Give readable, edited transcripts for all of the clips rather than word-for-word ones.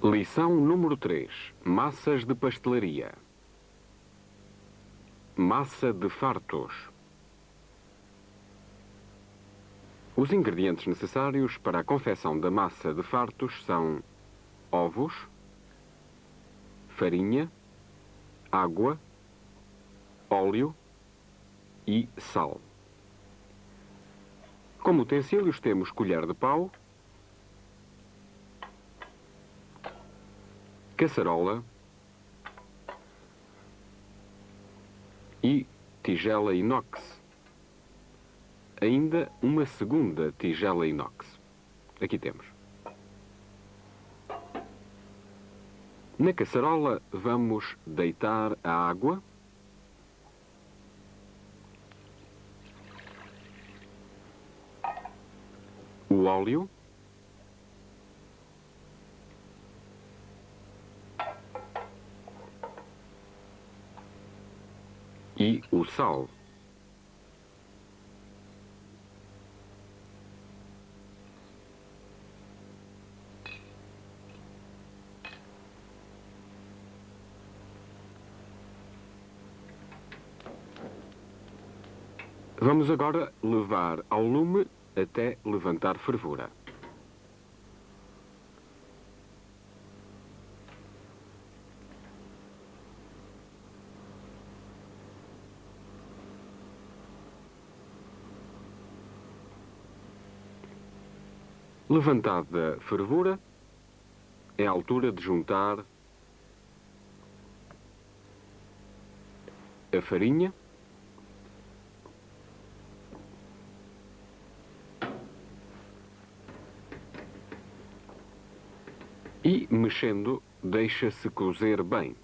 Lição número 3. Massas de pastelaria. Massa de fartos. Os ingredientes necessários para a confecção da massa de fartos são ovos, farinha, água, óleo e sal. Como utensílios temos colher de pau, caçarola e tigela inox. Ainda uma segunda tigela inox. Aqui temos. Na caçarola vamos deitar a água, o óleo, e o sal. Vamos agora levar ao lume até levantar fervura. Levantada a fervura, é a altura de juntar a farinha, e, mexendo, deixa-se cozer bem.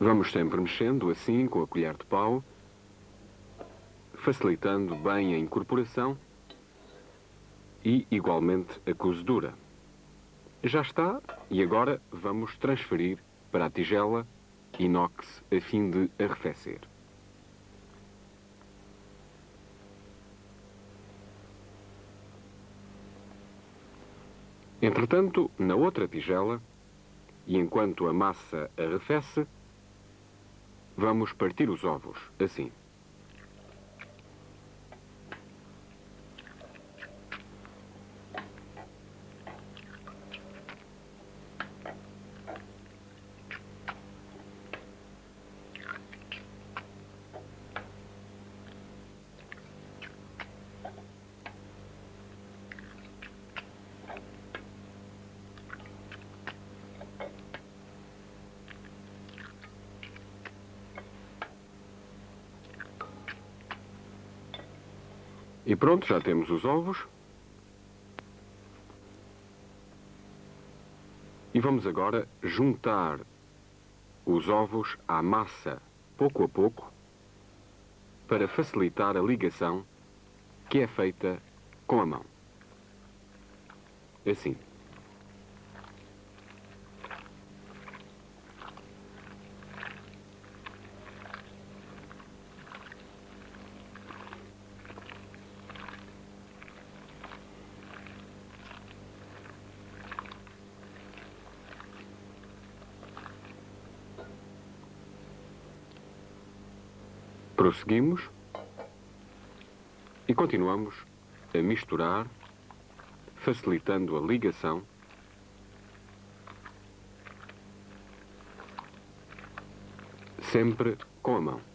Vamos sempre mexendo assim com a colher de pau, facilitando bem a incorporação e igualmente a cozedura. Já está, e agora vamos transferir para a tigela inox a fim de arrefecer. Entretanto, na outra tigela, e enquanto a massa arrefece, vamos partir os ovos, assim. E pronto, já temos os ovos. E vamos agora juntar os ovos à massa, pouco a pouco, para facilitar a ligação que é feita com a mão. Assim. Prosseguimos e continuamos a misturar, facilitando a ligação sempre com a mão.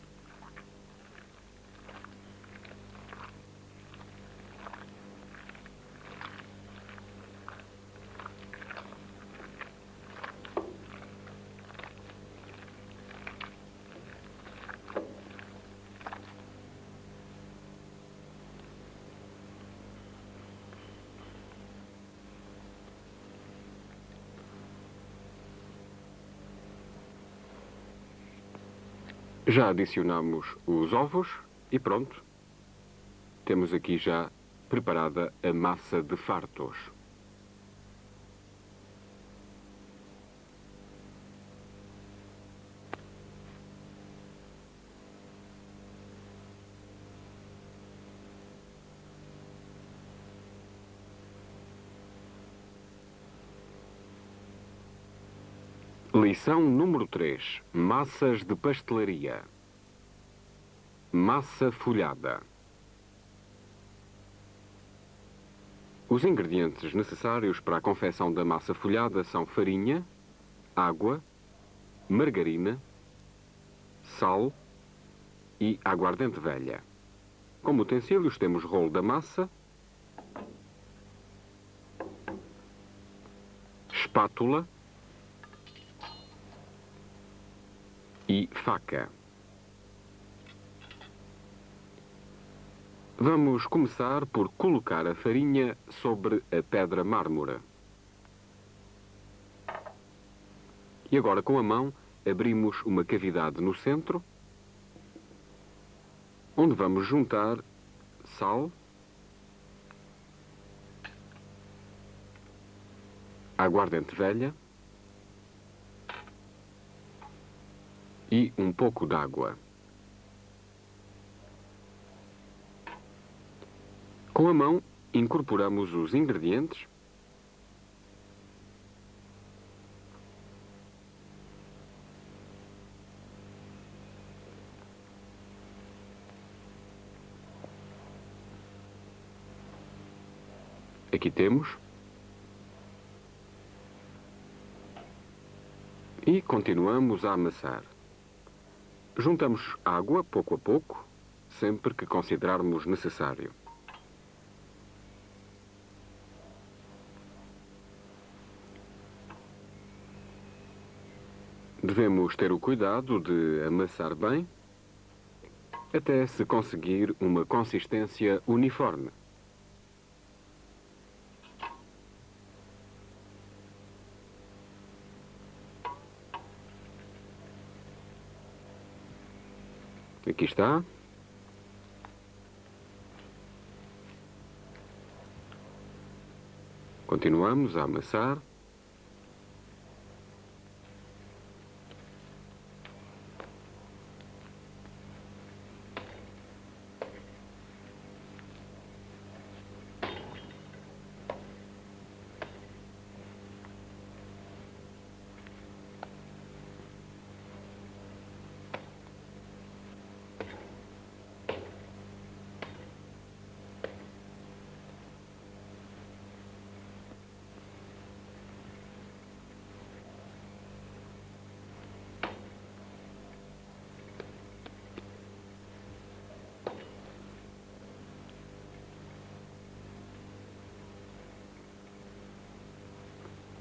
Já adicionamos os ovos e pronto. Temos aqui já preparada a massa de fartos. Lição número 3. Massas de pastelaria. Massa folhada. Os ingredientes necessários para a confecção da massa folhada são farinha, água, margarina, sal e aguardente velha. Como utensílios temos rolo da massa, espátula e faca. Vamos começar por colocar a farinha sobre a pedra mármore. E agora com a mão abrimos uma cavidade no centro, onde vamos juntar sal, aguardente velha e um pouco de água. Com a mão incorporamos os ingredientes aqui temos e continuamos a amassar. Juntamos água pouco a pouco, sempre que considerarmos necessário. Devemos ter o cuidado de amassar bem, até se conseguir uma consistência uniforme. Aqui está. Continuamos a amassar.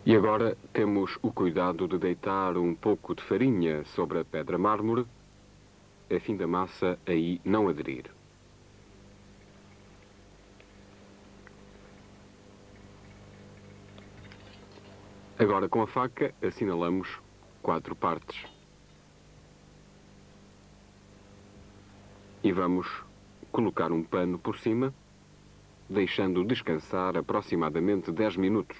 E agora temos o cuidado de deitar um pouco de farinha sobre a pedra mármore, a fim da massa aí não aderir. Agora com a faca assinalamos 4 partes. E vamos colocar um pano por cima, deixando descansar aproximadamente 10 minutos.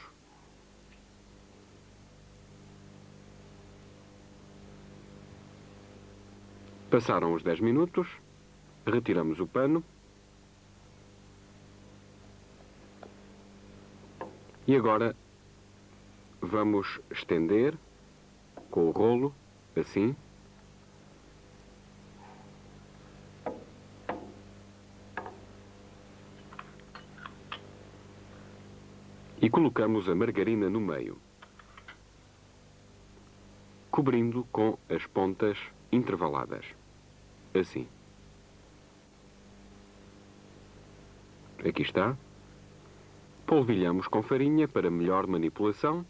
Passaram os 10 minutos, retiramos o pano e agora vamos estender com o rolo, assim. E colocamos a margarina no meio, cobrindo com as pontas intervaladas, assim. Aqui está. Polvilhamos com farinha para melhor manipulação.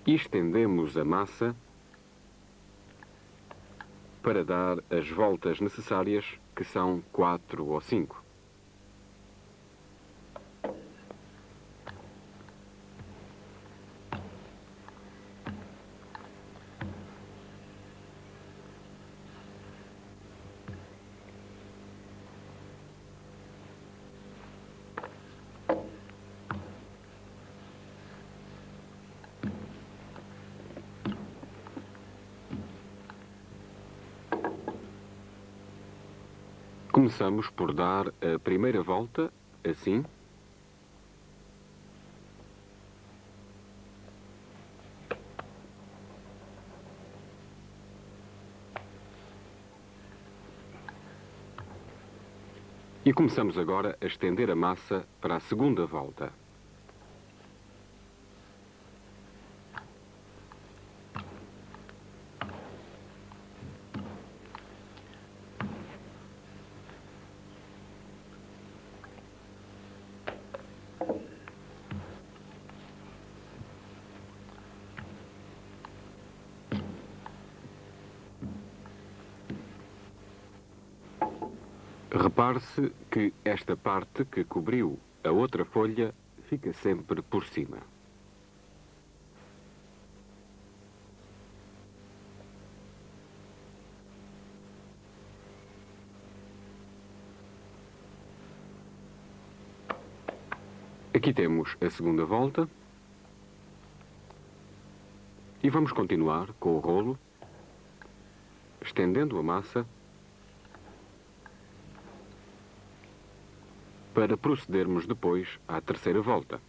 E estendemos a massa para dar as voltas necessárias, que são 4 ou 5. Começamos por dar a primeira volta, assim. E começamos agora a estender a massa para a segunda volta. Repare-se que esta parte que cobriu a outra folha fica sempre por cima. Aqui temos a segunda volta. E vamos continuar com o rolo, estendendo a massa para procedermos depois à terceira volta.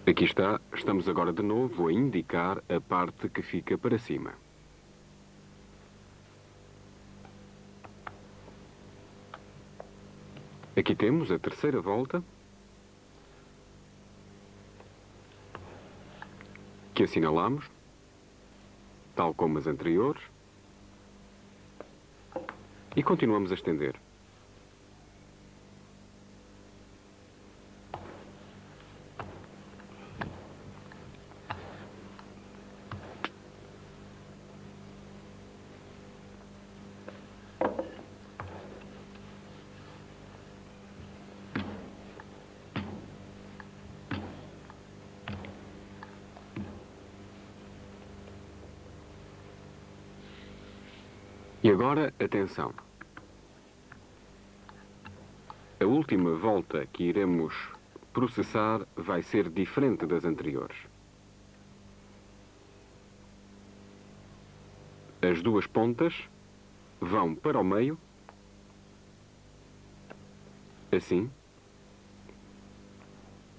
Aqui está, estamos agora de novo a indicar a parte que fica para cima. Aqui temos a terceira volta, que assinalamos, tal como as anteriores, e continuamos a estender. E agora, atenção. A última volta que iremos processar vai ser diferente das anteriores. As duas pontas vão para o meio, assim,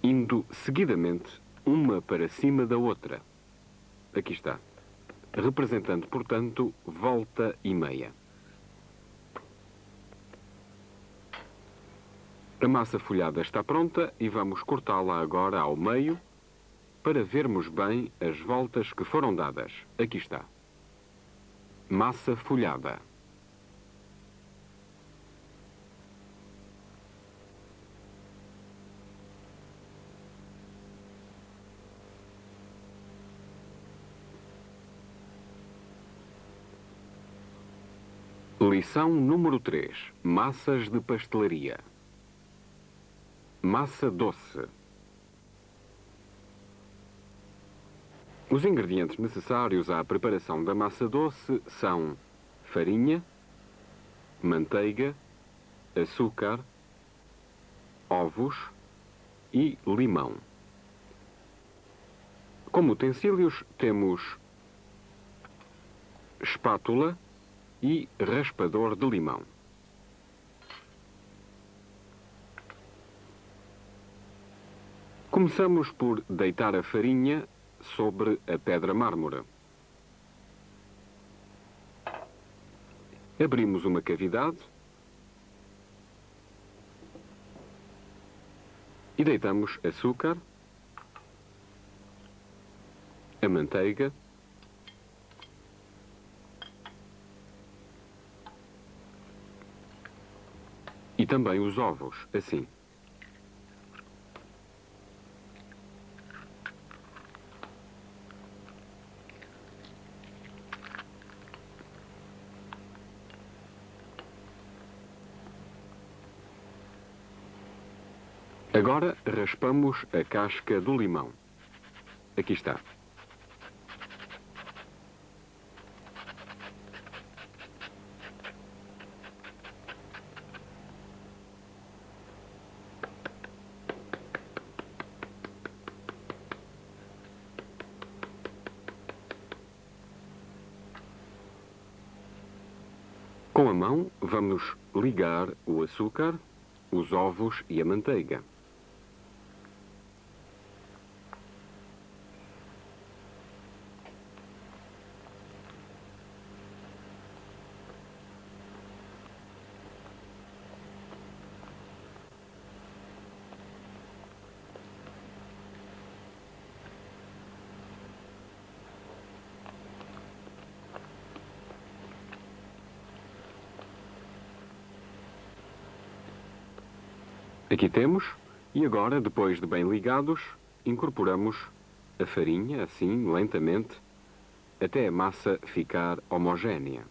indo seguidamente uma para cima da outra. Aqui está. Representando, portanto, volta e meia. A massa folhada está pronta e vamos cortá-la agora ao meio para vermos bem as voltas que foram dadas. Aqui está. Massa folhada. Lição número 3. Massas de pastelaria. Massa doce. Os ingredientes necessários à preparação da massa doce são farinha, manteiga, açúcar, ovos e limão. Como utensílios temos espátula e raspador de limão. Começamos por deitar a farinha sobre a pedra mármore. Abrimos uma cavidade e deitamos açúcar, a manteiga, e também os ovos, assim. Agora raspamos a casca do limão. Aqui está. Com a mão, vamos ligar o açúcar, os ovos e a manteiga. Aqui temos, e agora, depois de bem ligados, incorporamos a farinha, assim, lentamente, até a massa ficar homogénea.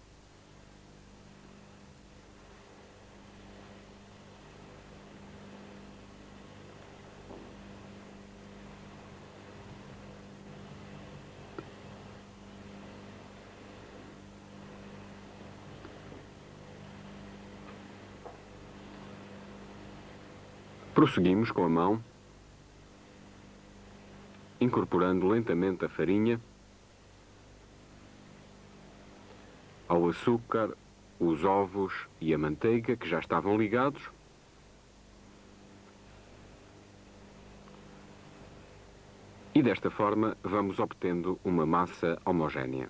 Prosseguimos com a mão, incorporando lentamente a farinha ao açúcar, os ovos e a manteiga que já estavam ligados. E desta forma vamos obtendo uma massa homogénea.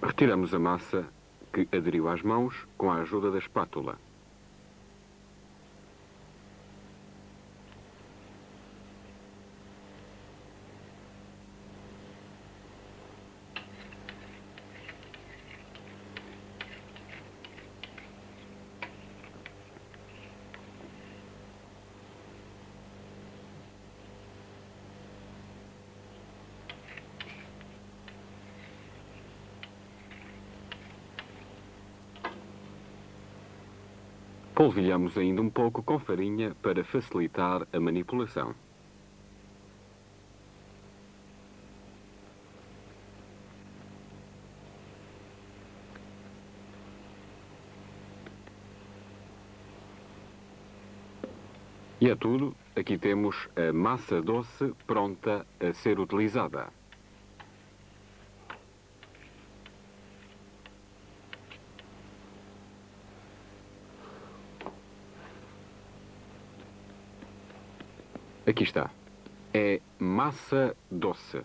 Retiramos a massa que aderiu às mãos com a ajuda da espátula. Polvilhamos ainda um pouco com farinha para facilitar a manipulação. E é tudo. Aqui temos a massa doce pronta a ser utilizada. Aqui está. É massa doce.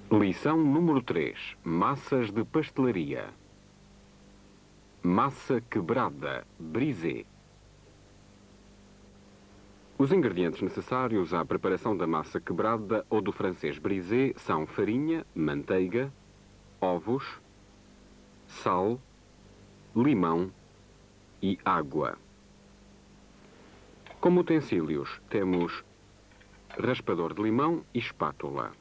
Lição número 3. Massas de pastelaria. Massa quebrada, brisée. Os ingredientes necessários à preparação da massa quebrada ou do francês brisée são farinha, manteiga, ovos, sal, limão e água. Como utensílios temos raspador de limão e espátula.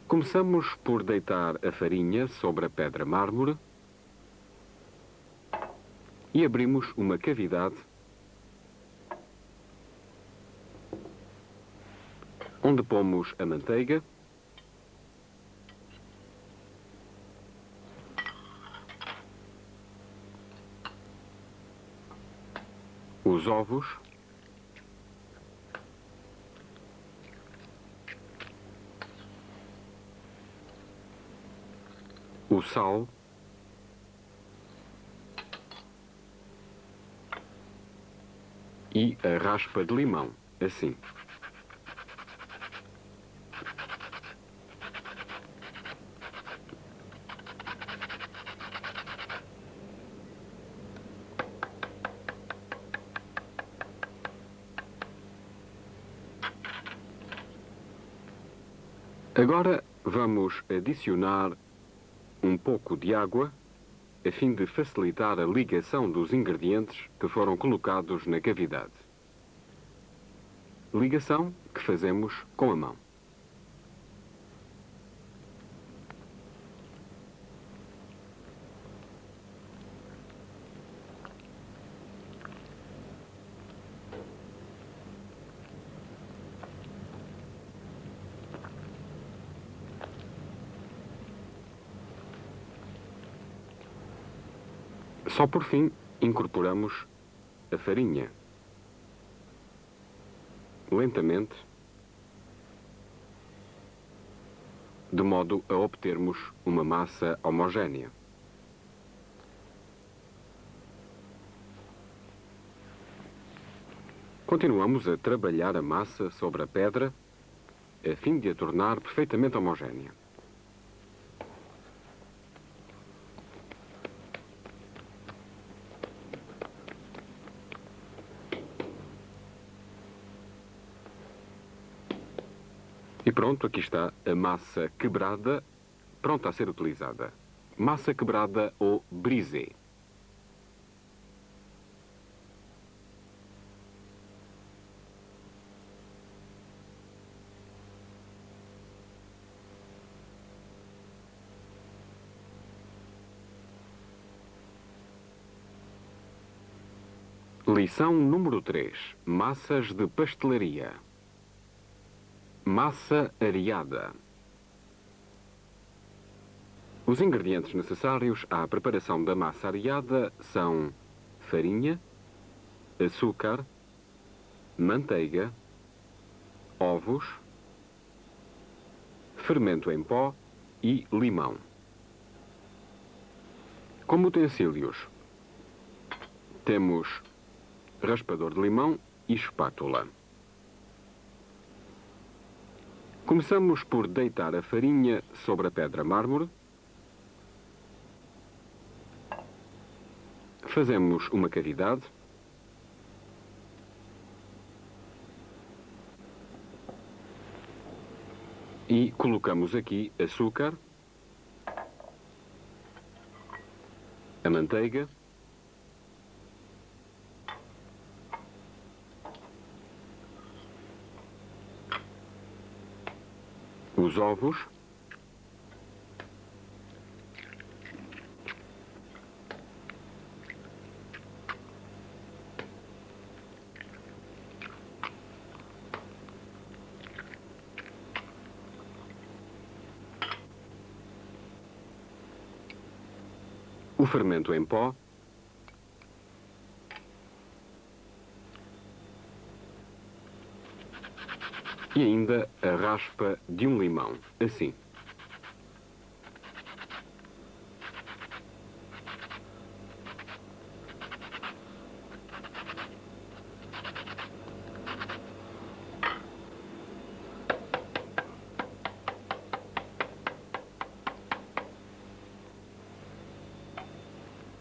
Começamos por deitar a farinha sobre a pedra mármore e abrimos uma cavidade onde pomos a manteiga, os ovos, o sal e a raspa de limão, assim. Agora vamos adicionar um pouco de água a fim de facilitar a ligação dos ingredientes que foram colocados na cavidade. Ligação que fazemos com a mão. Só por fim incorporamos a farinha. Lentamente, de modo a obtermos uma massa homogénea. Continuamos a trabalhar a massa sobre a pedra a fim de a tornar perfeitamente homogénea. E pronto, aqui está a massa quebrada, pronta a ser utilizada. Massa quebrada ou brisée. Lição número 3. Massas de pastelaria. Massa areada. Os ingredientes necessários à preparação da massa areada são farinha, açúcar, manteiga, ovos, fermento em pó e limão. Como utensílios, temos raspador de limão e espátula. Começamos por deitar a farinha sobre a pedra mármore. Fazemos uma cavidade. E colocamos aqui açúcar, a manteiga, os ovos, o fermento em pó, e ainda a raspa de um limão, assim.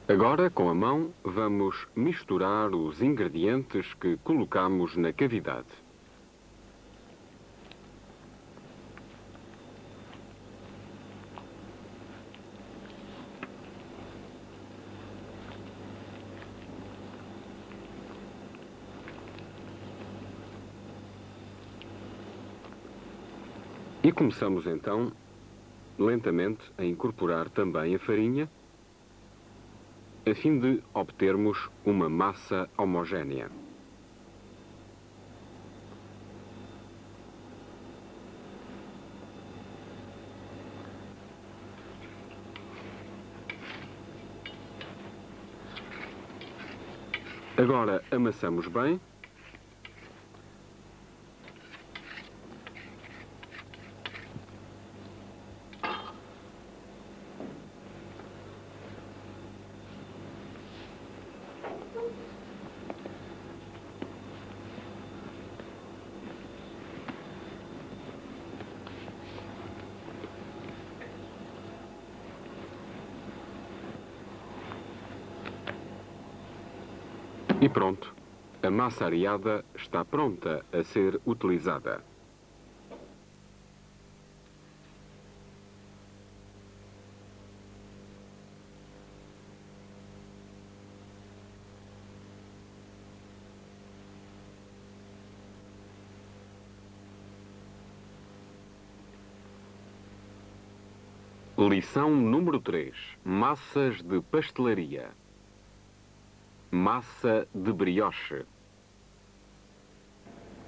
Agora, com a mão, vamos misturar os ingredientes que colocamos na cavidade. E começamos então, lentamente, a incorporar também a farinha, a fim de obtermos uma massa homogénea. Agora amassamos bem. E pronto, a massa areada está pronta a ser utilizada. Lição número 3. Massas de pastelaria. Massa de brioche.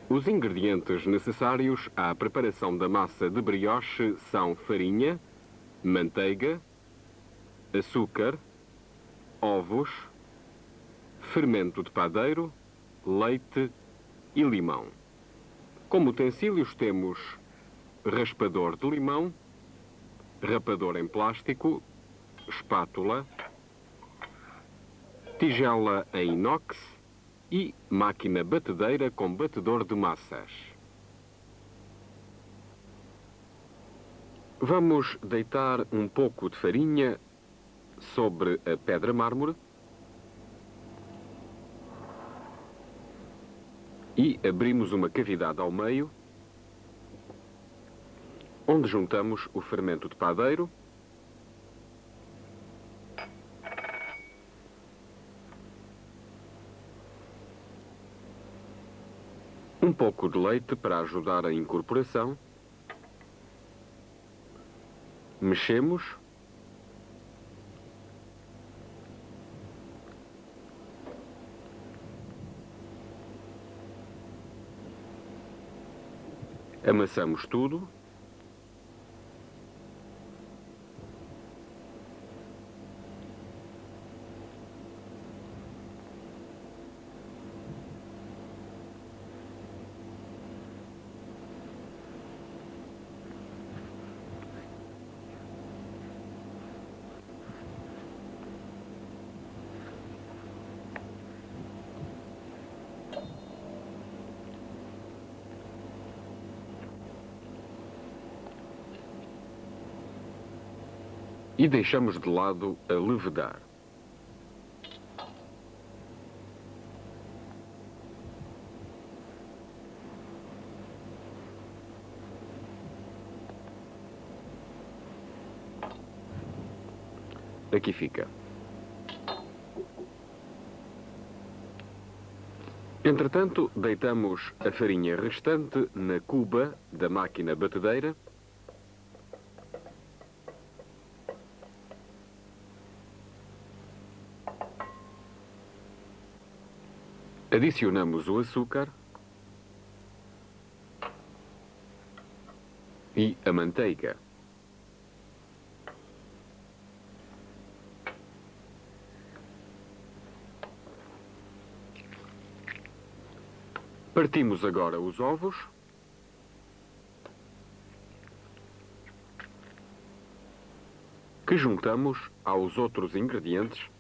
Os ingredientes necessários à preparação da massa de brioche são farinha, manteiga, açúcar, ovos, fermento de padeiro, leite e limão. Como utensílios temos raspador de limão, rapador em plástico, espátula, tigela em inox e máquina batedeira com batedor de massas. Vamos deitar um pouco de farinha sobre a pedra mármore e abrimos uma cavidade ao meio, onde juntamos o fermento de padeiro, um pouco de leite para ajudar a incorporação, mexemos, amassamos tudo. E deixamos de lado a levedar. Aqui fica. Entretanto, deitamos a farinha restante na cuba da máquina batedeira . Adicionamos o açúcar e a manteiga. Partimos agora os ovos . Que juntamos aos outros ingredientes .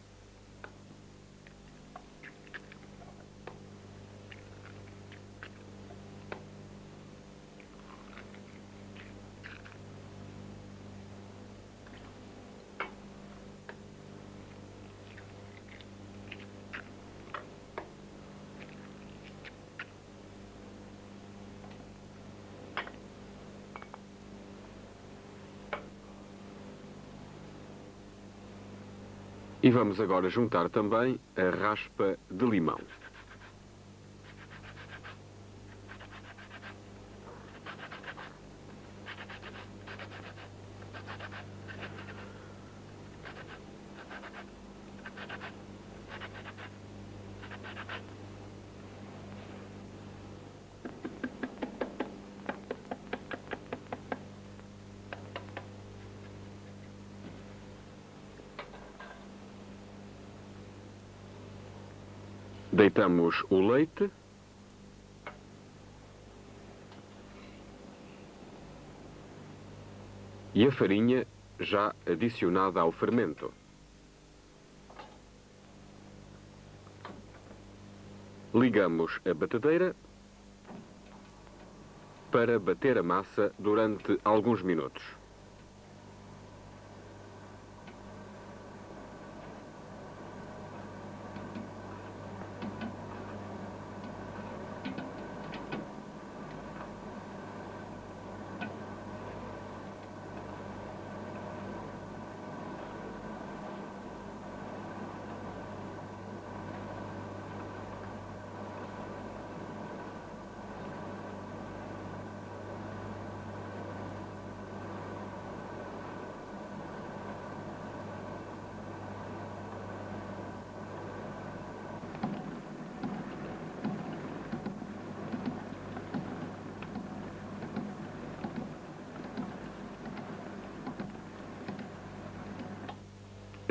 E vamos agora juntar também a raspa de limão. Deitamos o leite e a farinha já adicionada ao fermento. Ligamos a batedeira para bater a massa durante alguns minutos.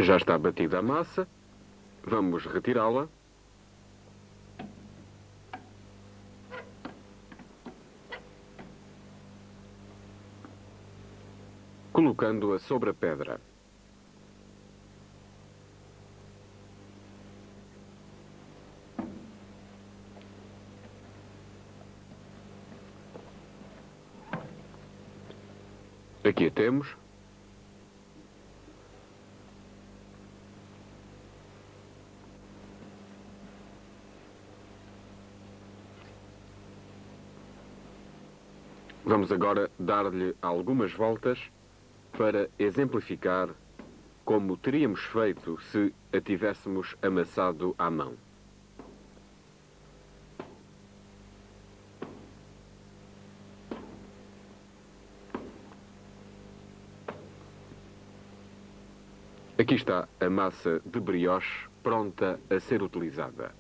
Já está batida a massa. Vamos retirá-la. Colocando-a sobre a pedra. Aqui a temos. Vamos agora dar-lhe algumas voltas para exemplificar como teríamos feito se a tivéssemos amassado à mão. Aqui está a massa de brioche pronta a ser utilizada.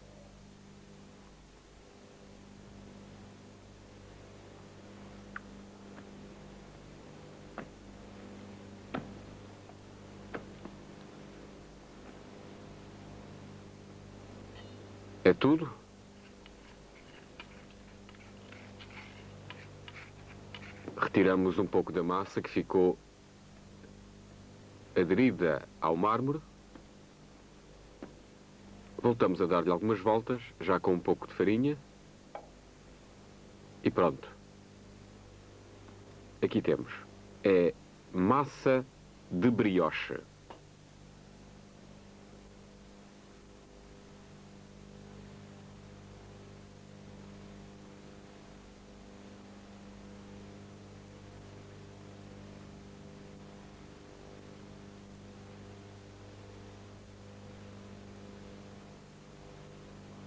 É tudo? Retiramos um pouco da massa que ficou aderida ao mármore. Voltamos a dar-lhe algumas voltas, já com um pouco de farinha. E pronto. Aqui temos. É massa de brioche.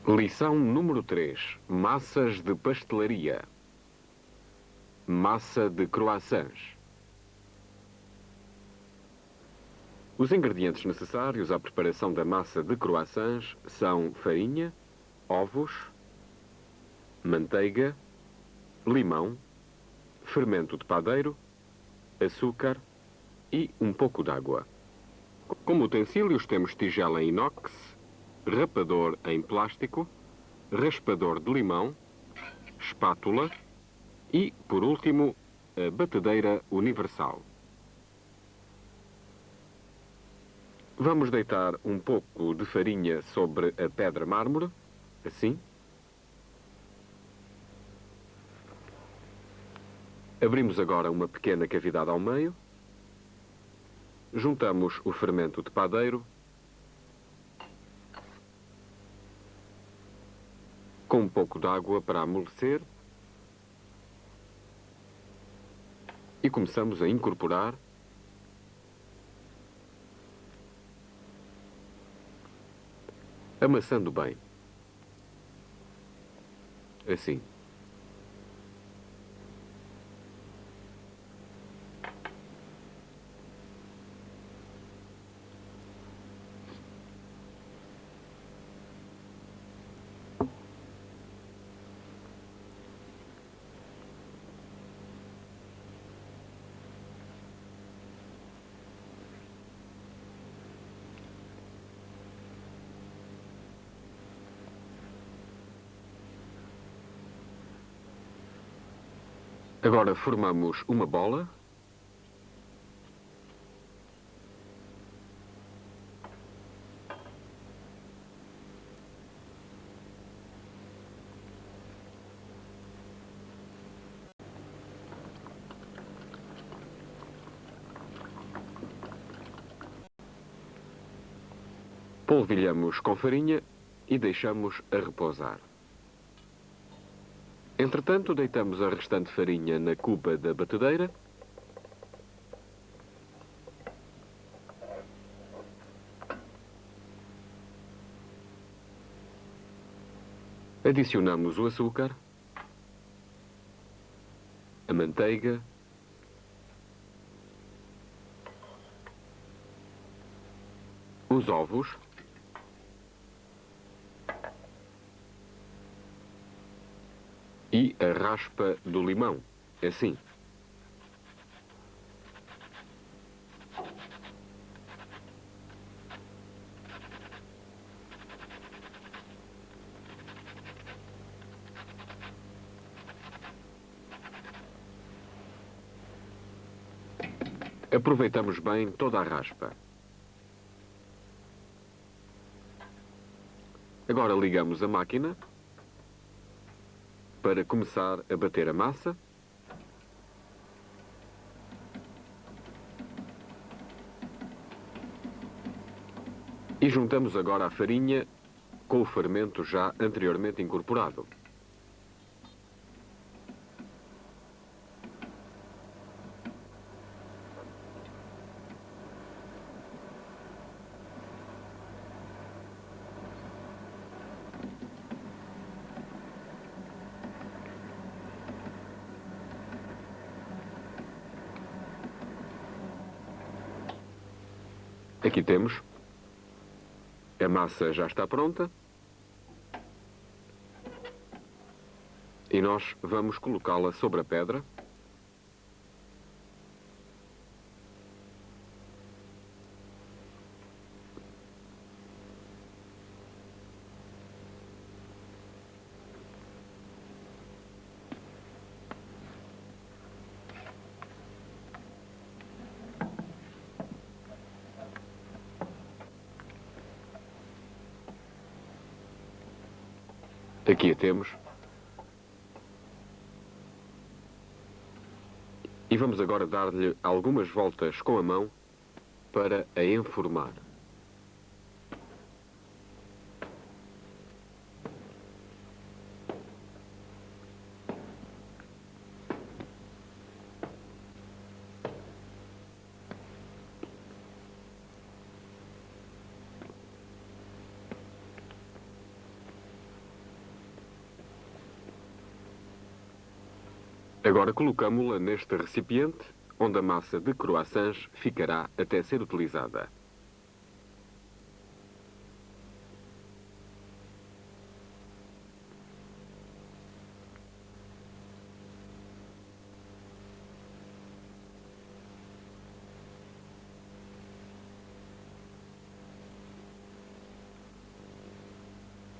Lição número 3. Massas de pastelaria. Massa de croissants. Os ingredientes necessários à preparação da massa de croissants são farinha, ovos, manteiga, limão, fermento de padeiro, açúcar e um pouco de água. Como utensílios temos tigela em inox, rapador em plástico, raspador de limão, espátula e, por último, a batedeira universal. Vamos deitar um pouco de farinha sobre a pedra mármore, assim. Abrimos agora uma pequena cavidade ao meio. Juntamos o fermento de padeiro com um pouco de água para amolecer e começamos a incorporar amassando bem. Assim. Agora formamos uma bola. Polvilhamos com farinha e deixamos a repousar. Entretanto, deitamos a restante farinha na cuba da batedeira. Adicionamos o açúcar, a manteiga, os ovos, e a raspa do limão, assim. Aproveitamos bem toda a raspa. Agora ligamos a máquina para começar a bater a massa. E juntamos agora a farinha com o fermento já anteriormente incorporado. Aqui temos. A massa já está pronta. E nós vamos colocá-la sobre a pedra. Aqui a temos. E vamos agora dar-lhe algumas voltas com a mão para a enformar. Agora colocamo-la neste recipiente, onde a massa de croissants ficará até ser utilizada.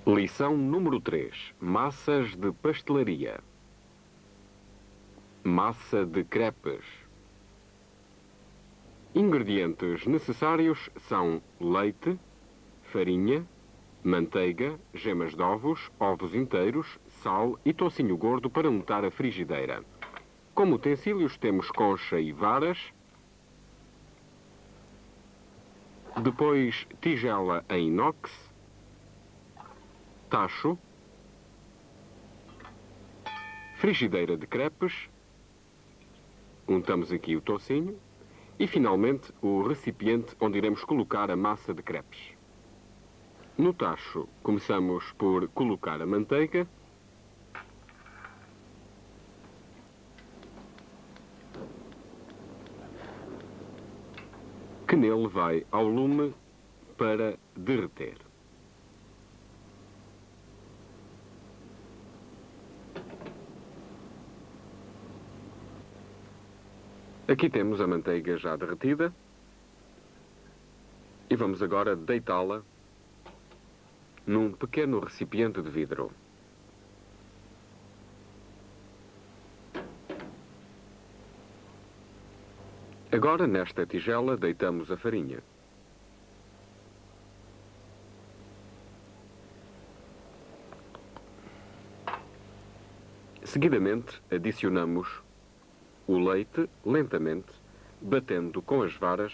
Lição número 3. Massas de pastelaria. Massa de crepes. Ingredientes necessários são leite, farinha, manteiga, gemas de ovos, ovos inteiros, sal e toucinho gordo para untar a frigideira. Como utensílios temos concha e varas, depois tigela em inox, tacho, frigideira de crepes, untamos aqui o toucinho e, finalmente, o recipiente onde iremos colocar a massa de crepes. No tacho, começamos por colocar a manteiga. Que nele vai ao lume para derreter. Aqui temos a manteiga já derretida e vamos agora deitá-la num pequeno recipiente de vidro. Agora, nesta tigela, deitamos a farinha. Seguidamente, adicionamos o leite lentamente, batendo com as varas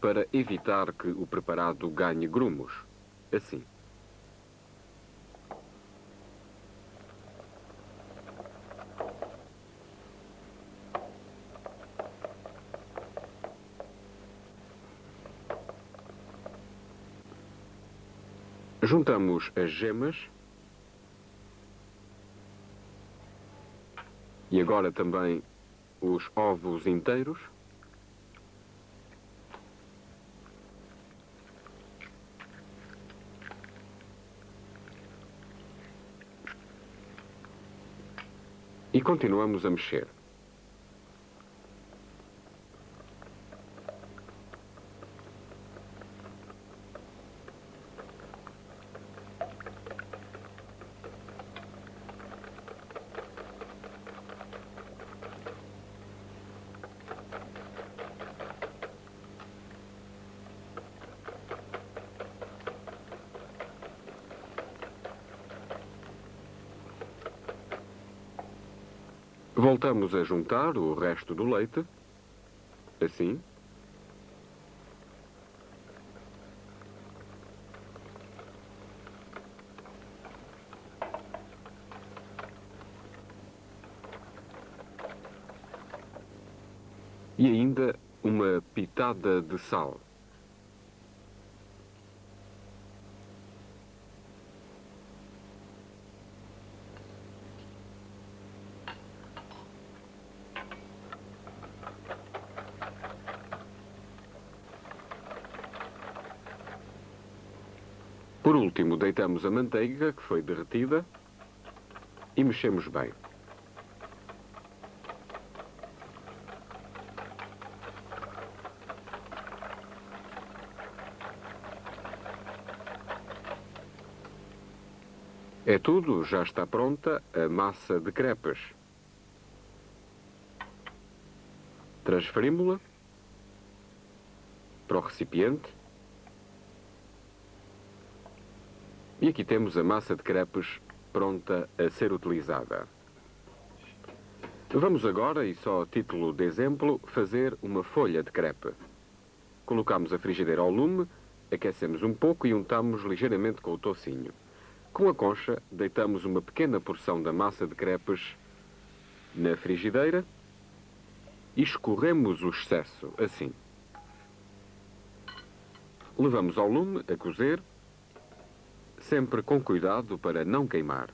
para evitar que o preparado ganhe grumos. Assim. Juntamos as gemas e agora também os ovos inteiros. E continuamos a mexer. Voltamos a juntar o resto do leite, assim. E ainda uma pitada de sal. Por último, deitamos a manteiga que foi derretida e mexemos bem. É tudo, já está pronta a massa de crepes. Transferimos-la para o recipiente. E aqui temos a massa de crepes pronta a ser utilizada. Vamos agora, e só a título de exemplo, fazer uma folha de crepe. Colocamos a frigideira ao lume, aquecemos um pouco e untamos ligeiramente com o toucinho. Com a concha, deitamos uma pequena porção da massa de crepes na frigideira e escorremos o excesso, assim. Levamos ao lume a cozer, sempre com cuidado para não queimar.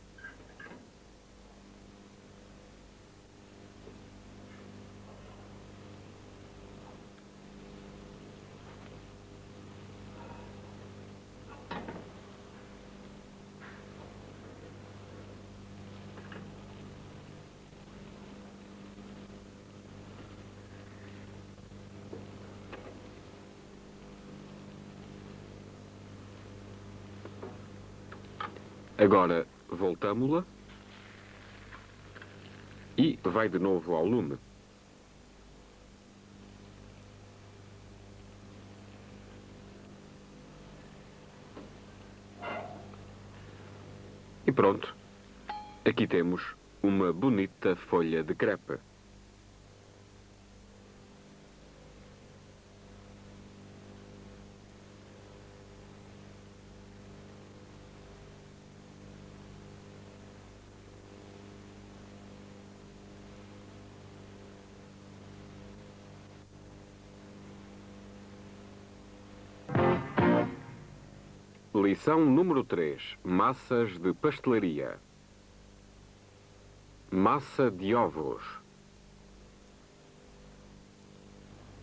Agora voltamos-la e vai de novo ao lume. E pronto, aqui temos uma bonita folha de crepe. Lição número 3. Massas de pastelaria. Massa de ovos.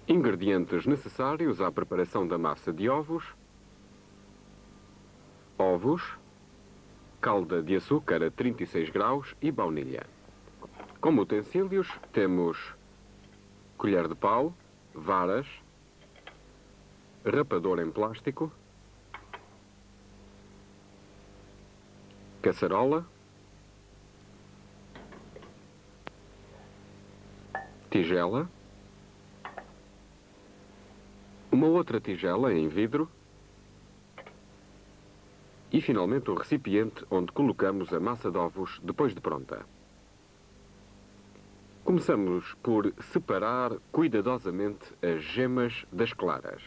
Ingredientes necessários à preparação da massa de ovos: ovos, calda de açúcar a 36 graus e baunilha. Como utensílios temos colher de pau, varas, rapador em plástico, caçarola, tigela, uma outra tigela em vidro e, finalmente, o recipiente onde colocamos a massa de ovos depois de pronta. Começamos por separar cuidadosamente as gemas das claras.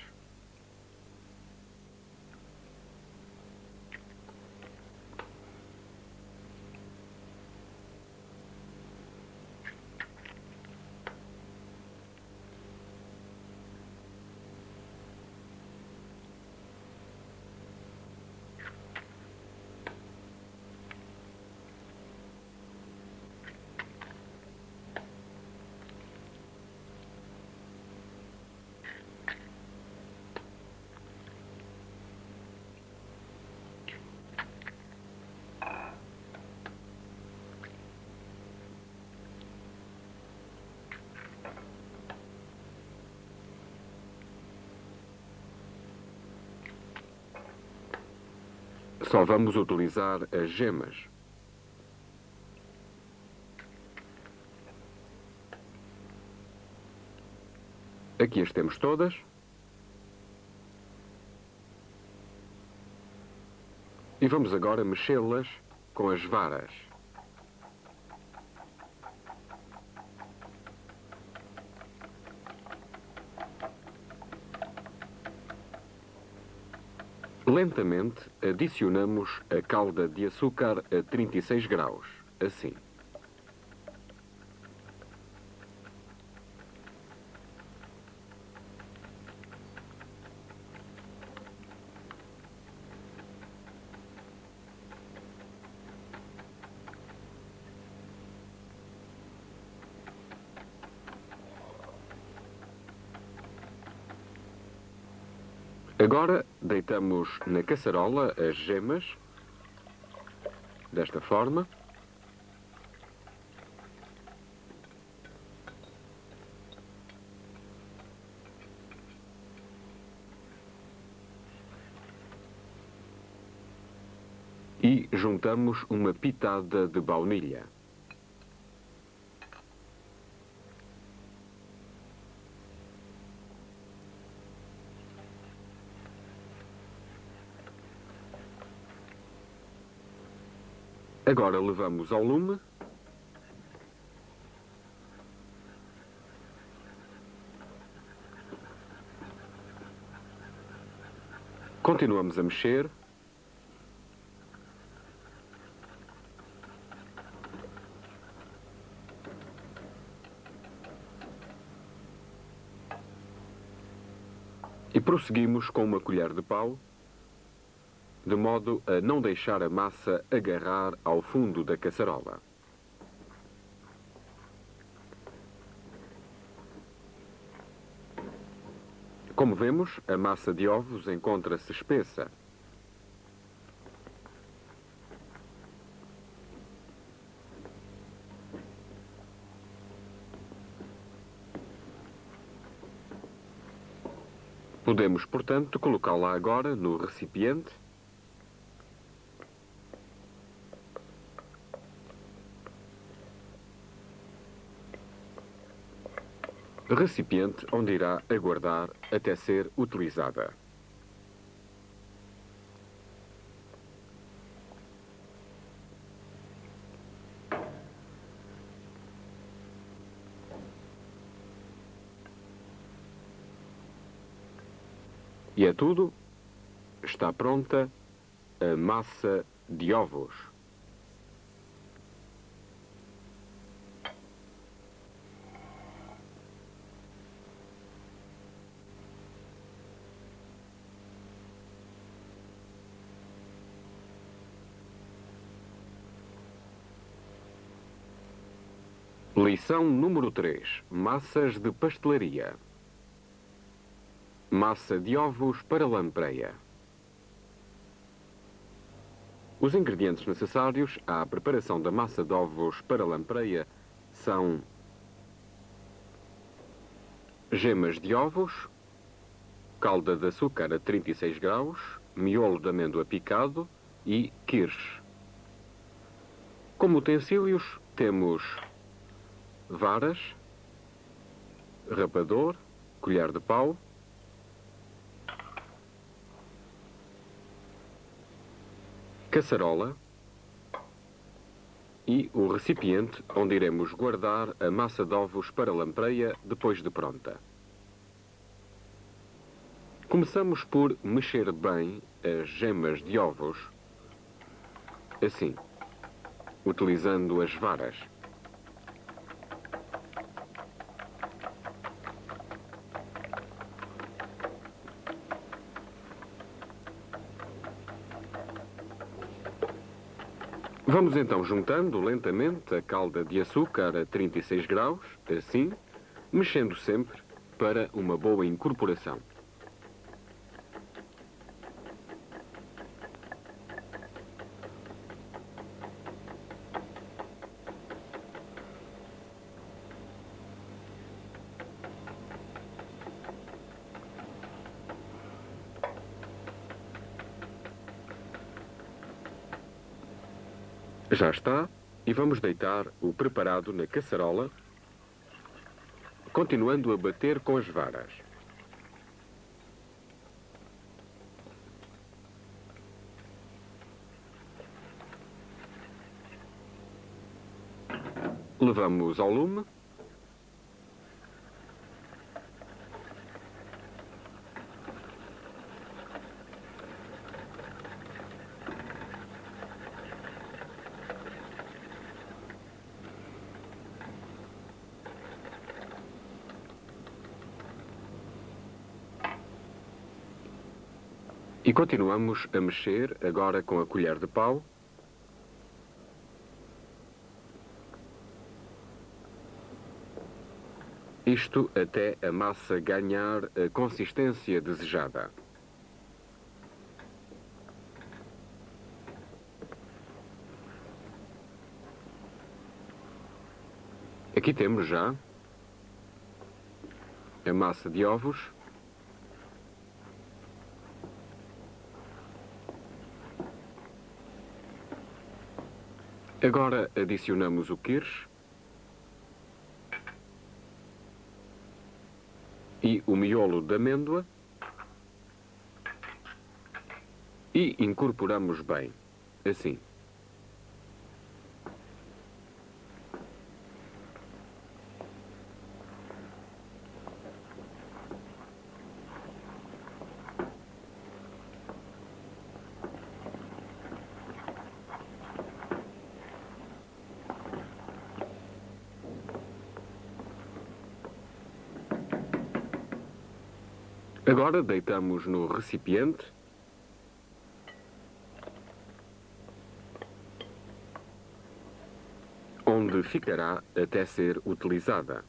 Só vamos utilizar as gemas. Aqui as temos todas. E vamos agora mexê-las com as varas. Lentamente adicionamos a calda de açúcar a 36 graus, assim. Agora deitamos na caçarola as gemas, desta forma. E juntamos uma pitada de baunilha. Agora levamos ao lume. Continuamos a mexer. E prosseguimos com uma colher de pau, de modo a não deixar a massa agarrar ao fundo da caçarola. Como vemos, a massa de ovos encontra-se espessa. Podemos, portanto, colocá-la agora no recipiente. Recipiente onde irá aguardar até ser utilizada. E é tudo. Está pronta a massa de ovos. Lição número 3. Massas de pastelaria. Massa de ovos para lampreia. Os ingredientes necessários à preparação da massa de ovos para lampreia são gemas de ovos, calda de açúcar a 36 graus, miolo de amêndoa picado e kirsch. Como utensílios temos varas, rapador, colher de pau, caçarola e o recipiente onde iremos guardar a massa de ovos para lampreia depois de pronta. Começamos por mexer bem as gemas de ovos, assim, utilizando as varas. Vamos então juntando lentamente a calda de açúcar a 36 graus, assim, mexendo sempre para uma boa incorporação. Já está, e vamos deitar o preparado na caçarola, continuando a bater com as varas. Levamos ao lume. E continuamos a mexer agora com a colher de pau. Isto até a massa ganhar a consistência desejada. Aqui temos já a massa de ovos. Agora adicionamos o kirsch e o miolo de amêndoa e incorporamos bem, assim. Agora deitamos no recipiente onde ficará até ser utilizada.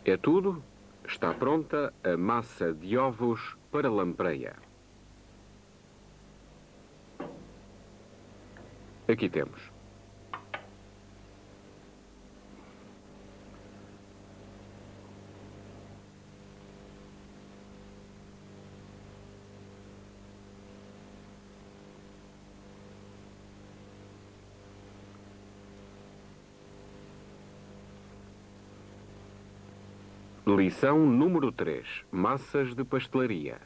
É tudo. Está pronta a massa de ovos para lampreia. Aqui temos. Lição número 3. Massas de pastelaria.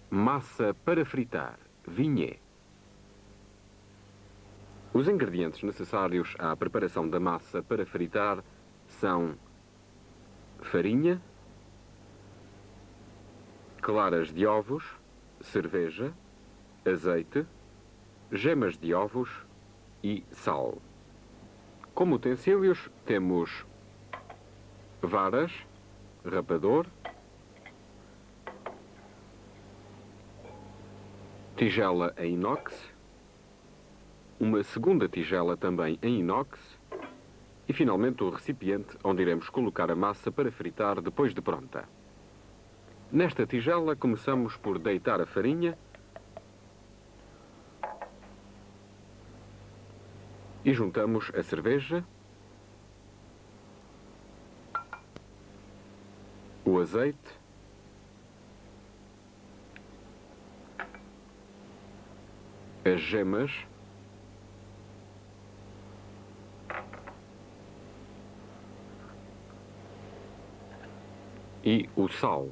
Massa para fritar. Vignette. Os ingredientes necessários à preparação da massa para fritar são farinha, claras de ovos, cerveja, azeite, gemas de ovos e sal. Como utensílios temos varas, rapador, tigela em inox, uma segunda tigela também em inox e finalmente o recipiente onde iremos colocar a massa para fritar depois de pronta. Nesta tigela começamos por deitar a farinha e juntamos a cerveja, o azeite, as gemas e o sal.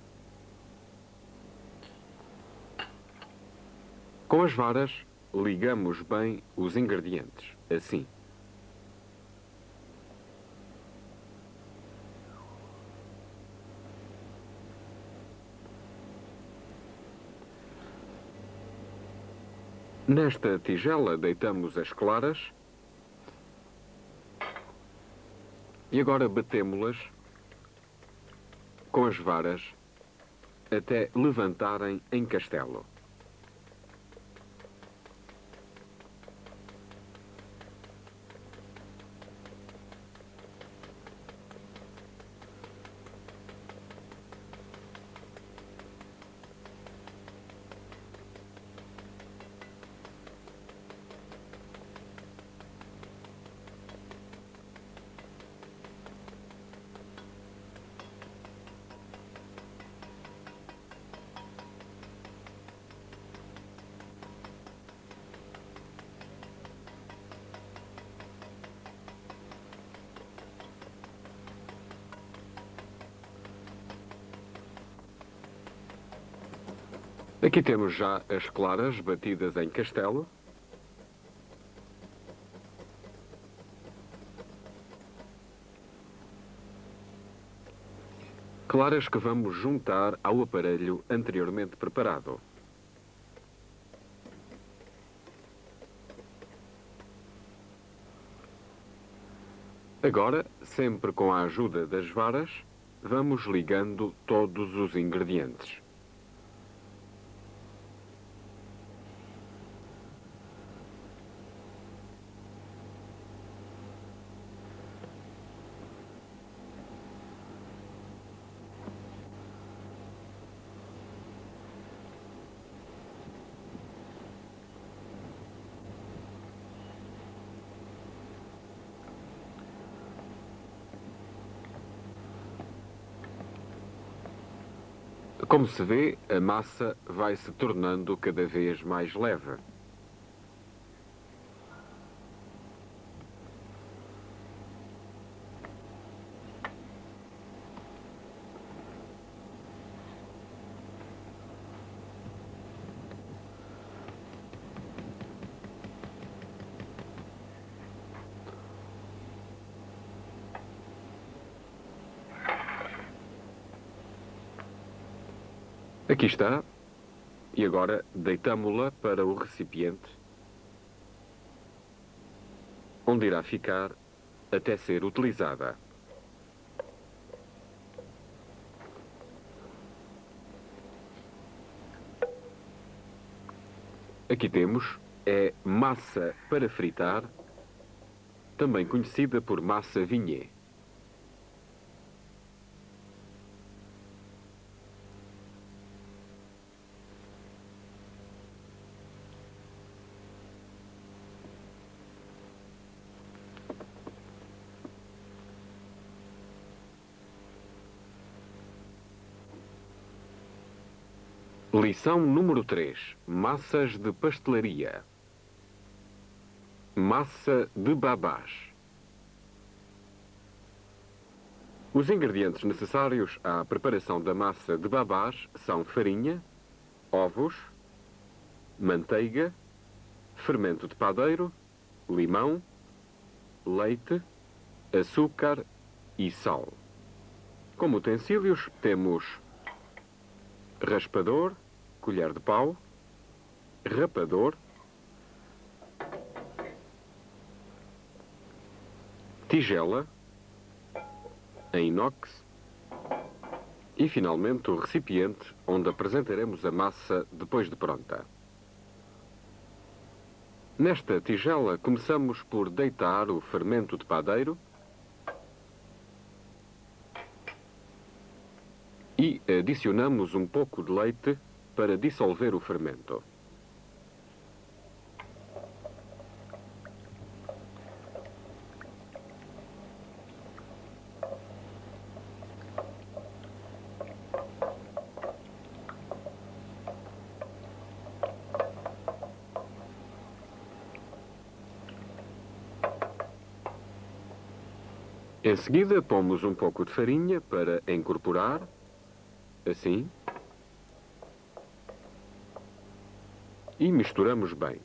Com as varas, ligamos bem os ingredientes, assim. Nesta tigela deitamos as claras e agora batemo-las com as varas até levantarem em castelo. Aqui temos já as claras batidas em castelo. Claras que vamos juntar ao aparelho anteriormente preparado. Agora, sempre com a ajuda das varas, vamos ligando todos os ingredientes. Como se vê, a massa vai se tornando cada vez mais leve. Aqui está. E agora deitamo-la para o recipiente, onde irá ficar até ser utilizada. Aqui temos massa para fritar, também conhecida por massa vignette. Lição número 3. Massas de pastelaria. Massa de babás. Os ingredientes necessários à preparação da massa de babás são farinha, ovos, manteiga, fermento de padeiro, limão, leite, açúcar e sal. Como utensílios temos raspador, colher de pau, rapador, tigela em inox e, finalmente, o recipiente onde apresentaremos a massa depois de pronta. Nesta tigela, começamos por deitar o fermento de padeiro e adicionamos um pouco de leite para dissolver o fermento. Em seguida, pomos um pouco de farinha para incorporar, assim, e misturamos bem.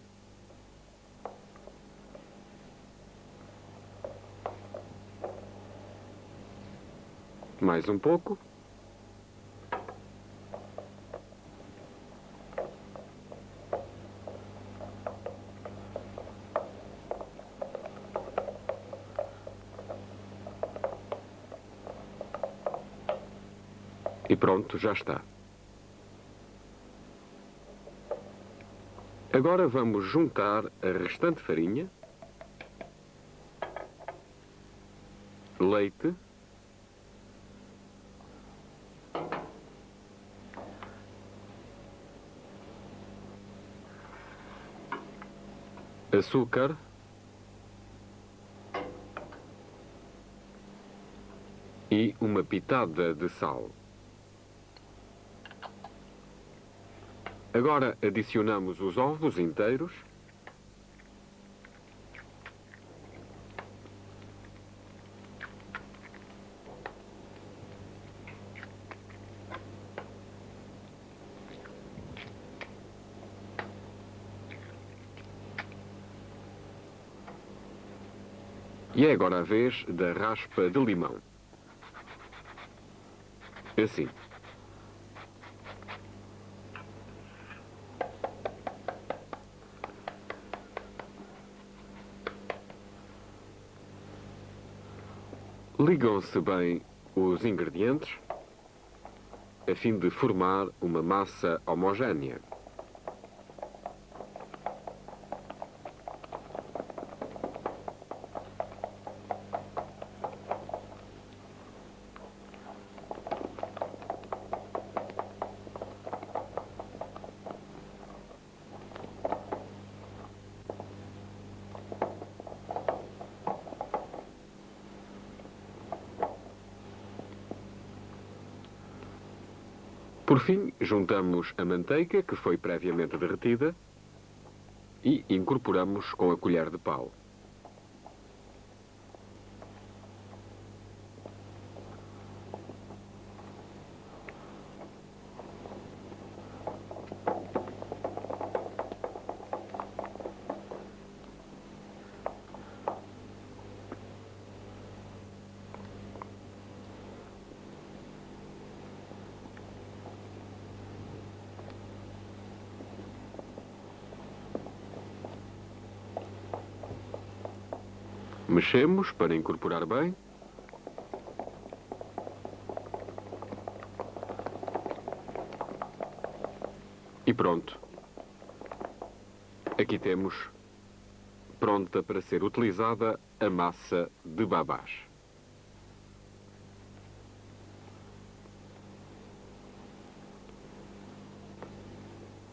Mais um pouco. E pronto, já está. Agora vamos juntar a restante farinha, leite, açúcar, e uma pitada de sal. Agora adicionamos os ovos inteiros e é agora a vez da raspa de limão. Assim. Ligam-se bem os ingredientes a fim de formar uma massa homogénea. Por fim, juntamos a manteiga, que foi previamente derretida, e incorporamos com a colher de pau. Mexemos para incorporar bem. E pronto. Aqui temos pronta para ser utilizada a massa de babás.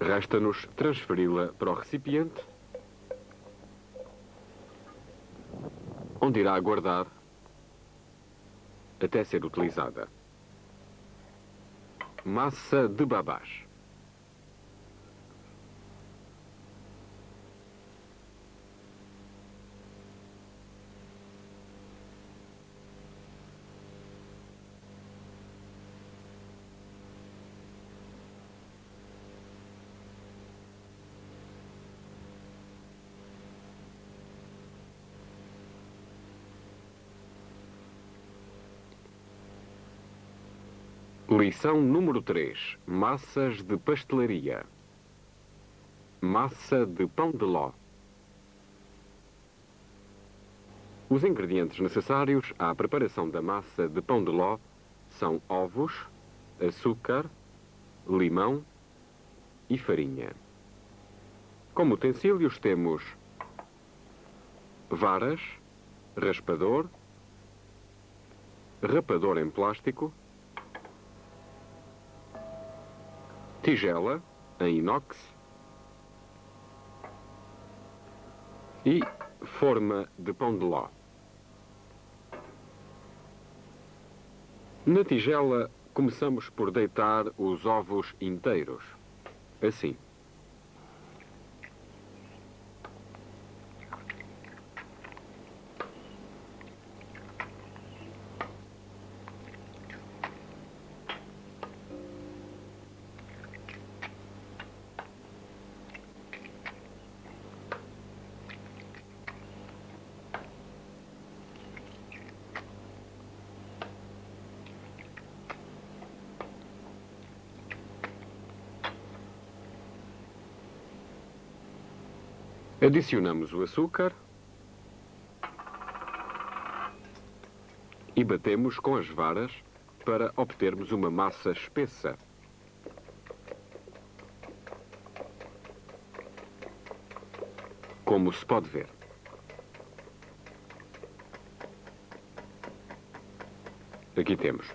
Resta-nos transferi-la para o recipiente, onde irá aguardar até ser utilizada. Massa de babás. Lição número 3. Massas de pastelaria. Massa de pão de ló. Os ingredientes necessários à preparação da massa de pão de ló são ovos, açúcar, limão e farinha. Como utensílios temos varas, raspador, rapador em plástico, tigela em inox e forma de pão de ló. Na tigela, começamos por deitar os ovos inteiros, assim. Adicionamos o açúcar e batemos com as varas para obtermos uma massa espessa. Como se pode ver. Aqui temos.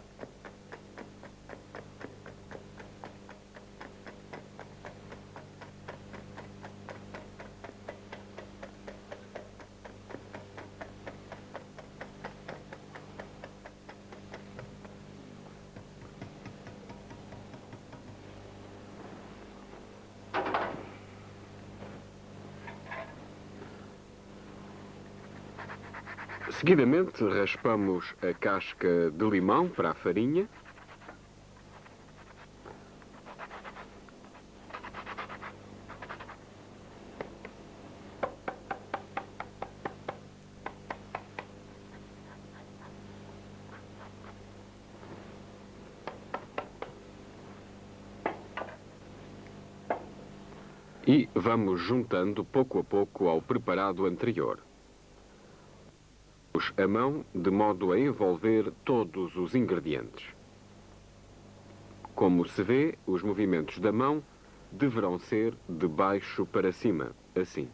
Seguidamente, raspamos a casca de limão para a farinha. E vamos juntando pouco a pouco ao preparado anterior. A mão de modo a envolver todos os ingredientes. Como se vê, os movimentos da mão deverão ser de baixo para cima, assim.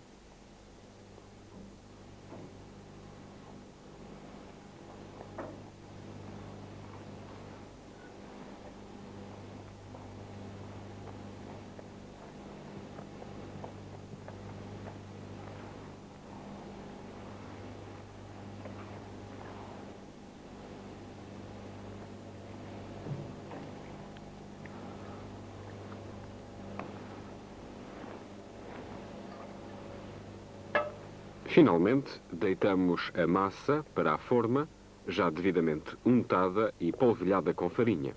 Finalmente, deitamos a massa para a forma, já devidamente untada e polvilhada com farinha.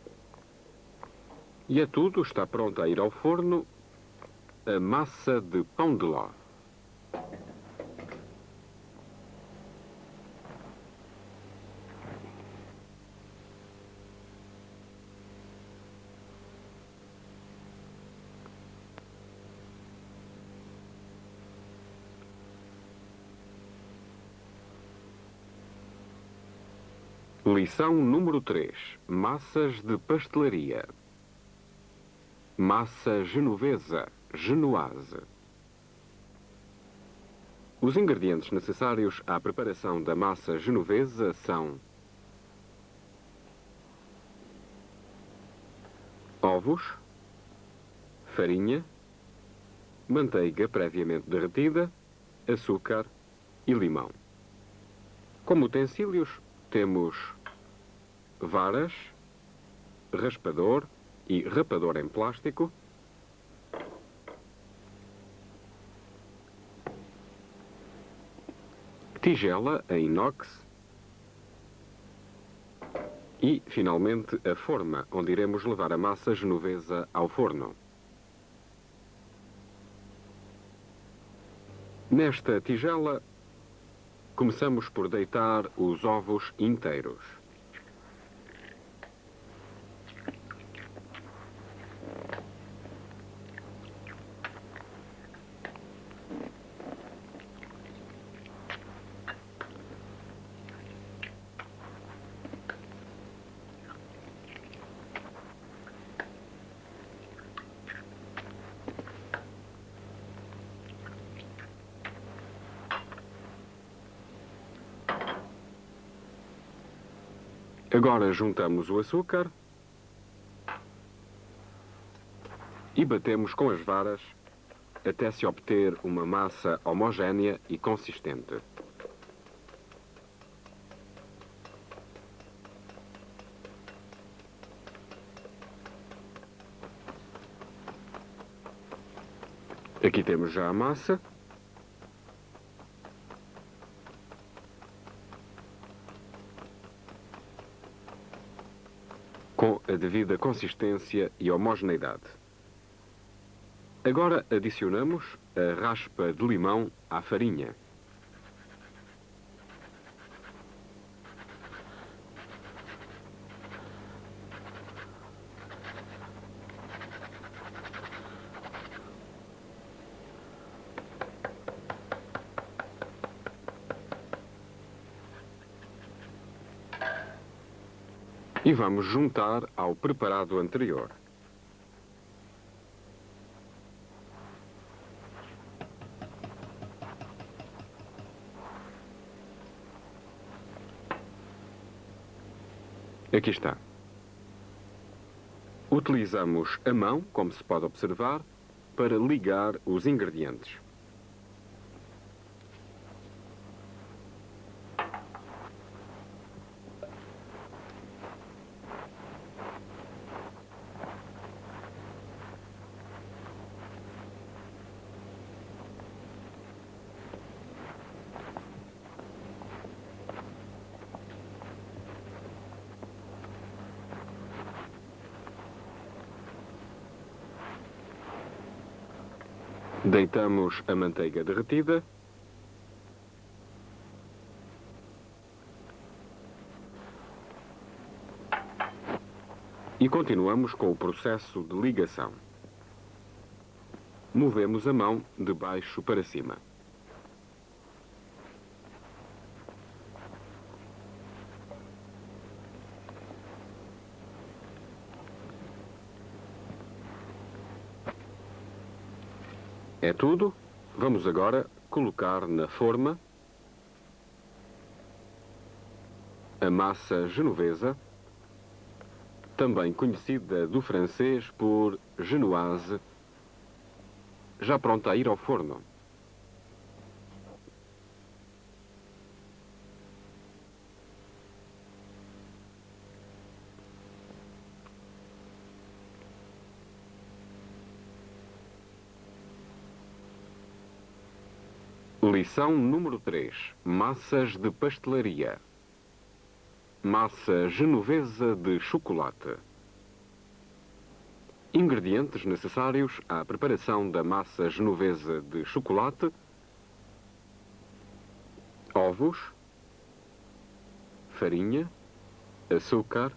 E é tudo, está pronto a ir ao forno, a massa de pão de ló. Lição número 3. Massas de pastelaria. Massa genovesa, genoise. Os ingredientes necessários à preparação da massa genovesa são ovos, farinha, manteiga previamente derretida, açúcar e limão. Como utensílios, temos varas, raspador e rapador em plástico, tigela em inox e, finalmente, a forma onde iremos levar a massa genovesa ao forno. Nesta tigela, começamos por deitar os ovos inteiros. Agora juntamos o açúcar e batemos com as varas até se obter uma massa homogénea e consistente. Aqui temos já a massa. Com a devida consistência e homogeneidade. Agora adicionamos a raspa de limão à farinha. E vamos juntar ao preparado anterior. Aqui está. Utilizamos a mão, como se pode observar, para ligar os ingredientes. Deitamos a manteiga derretida e continuamos com o processo de ligação. Movemos a mão de baixo para cima. É tudo. Vamos agora colocar na forma a massa genovesa, também conhecida do francês por genoise, já pronta a ir ao forno. Lição número 3. Massas de pastelaria. Massa genovesa de chocolate. Ingredientes necessários à preparação da massa genovesa de chocolate: ovos, farinha, açúcar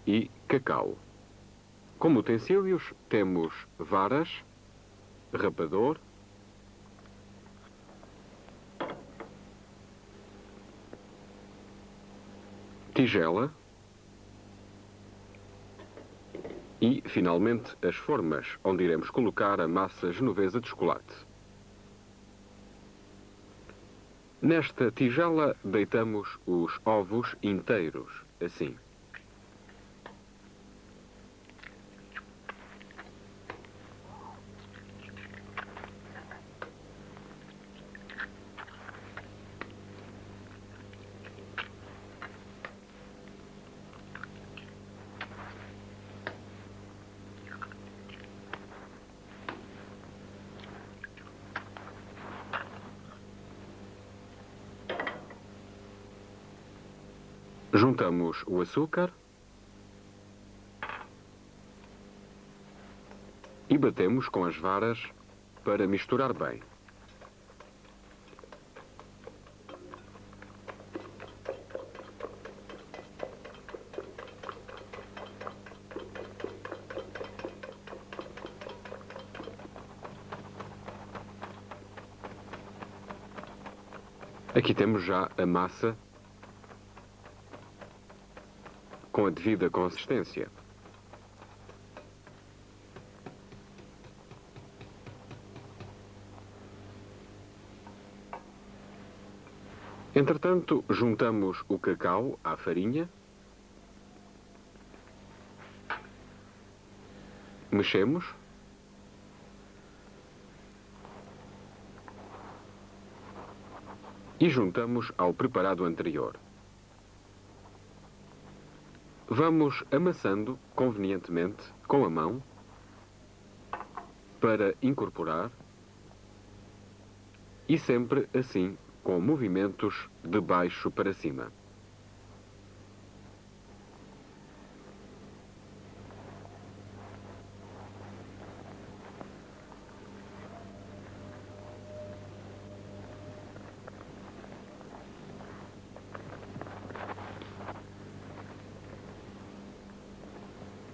e cacau. Como utensílios temos varas, rapador, tigela e, finalmente, as formas onde iremos colocar a massa genovesa de chocolate. Nesta tigela deitamos os ovos inteiros, assim. Juntamos o açúcar e batemos com as varas para misturar bem. Aqui temos já a massa com a devida consistência. Entretanto, juntamos o cacau à farinha, mexemos e juntamos ao preparado anterior. Vamos amassando convenientemente com a mão para incorporar e sempre assim com movimentos de baixo para cima.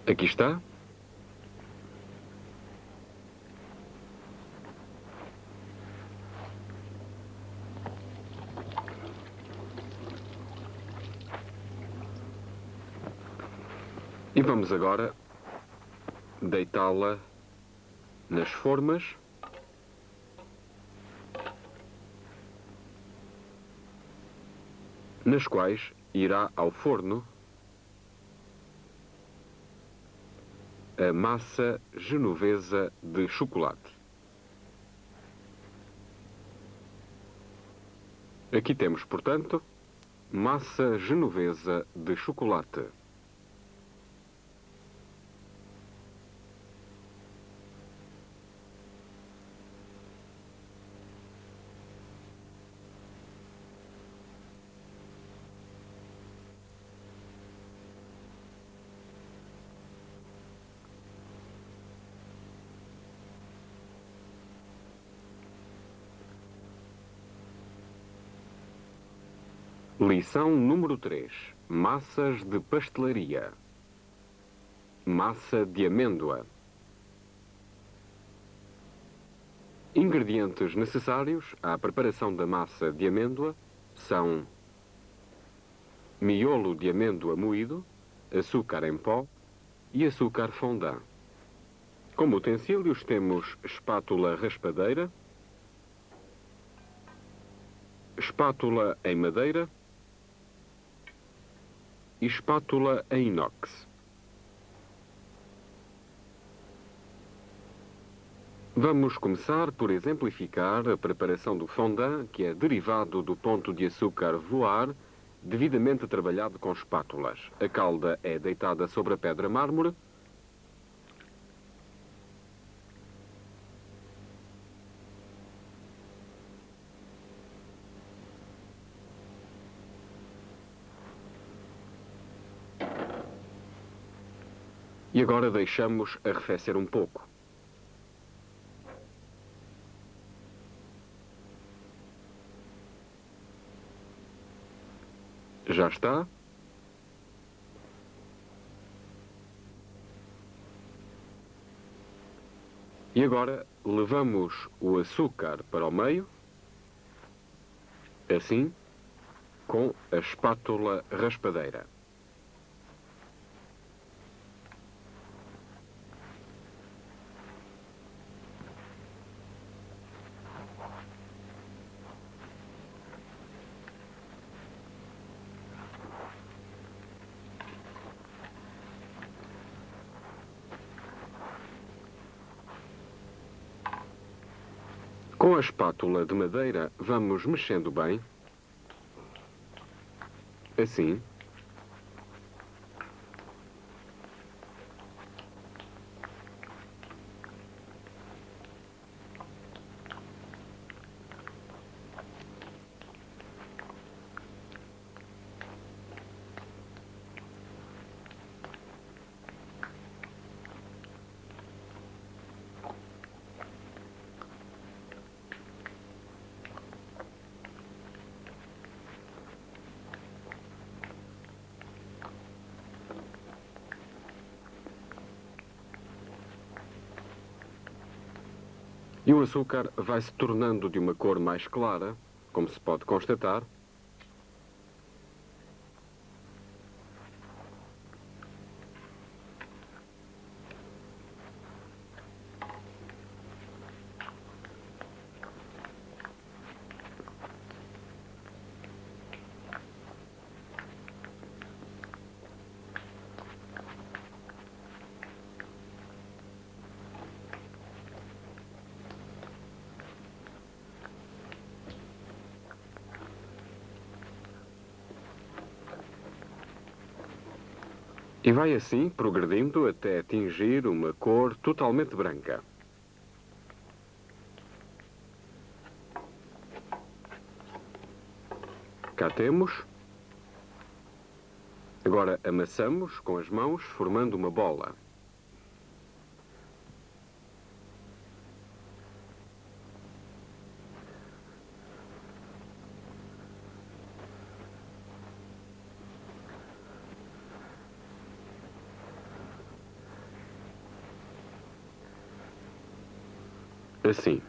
Aqui está. E vamos agora deitá-la nas formas nas quais irá ao forno a massa genovesa de chocolate. Aqui temos, portanto, massa genovesa de chocolate. Lição número 3. Massas de pastelaria. Massa de amêndoa. Ingredientes necessários à preparação da massa de amêndoa são miolo de amêndoa moído, açúcar em pó e açúcar fondant. Como utensílios temos espátula raspadeira, espátula em madeira e espátula em inox. Vamos começar por exemplificar a preparação do fondant, que é derivado do ponto de açúcar voar, devidamente trabalhado com espátulas. A calda é deitada sobre a pedra mármore. E agora deixamos arrefecer um pouco. Já está. E agora levamos o açúcar para o meio, assim, com a espátula raspadeira. Com a espátula de madeira, vamos mexendo bem, assim. E o açúcar vai se tornando de uma cor mais clara, como se pode constatar. E vai assim progredindo até atingir uma cor totalmente branca. Cá temos. Agora amassamos com as mãos, formando uma bola. Assim.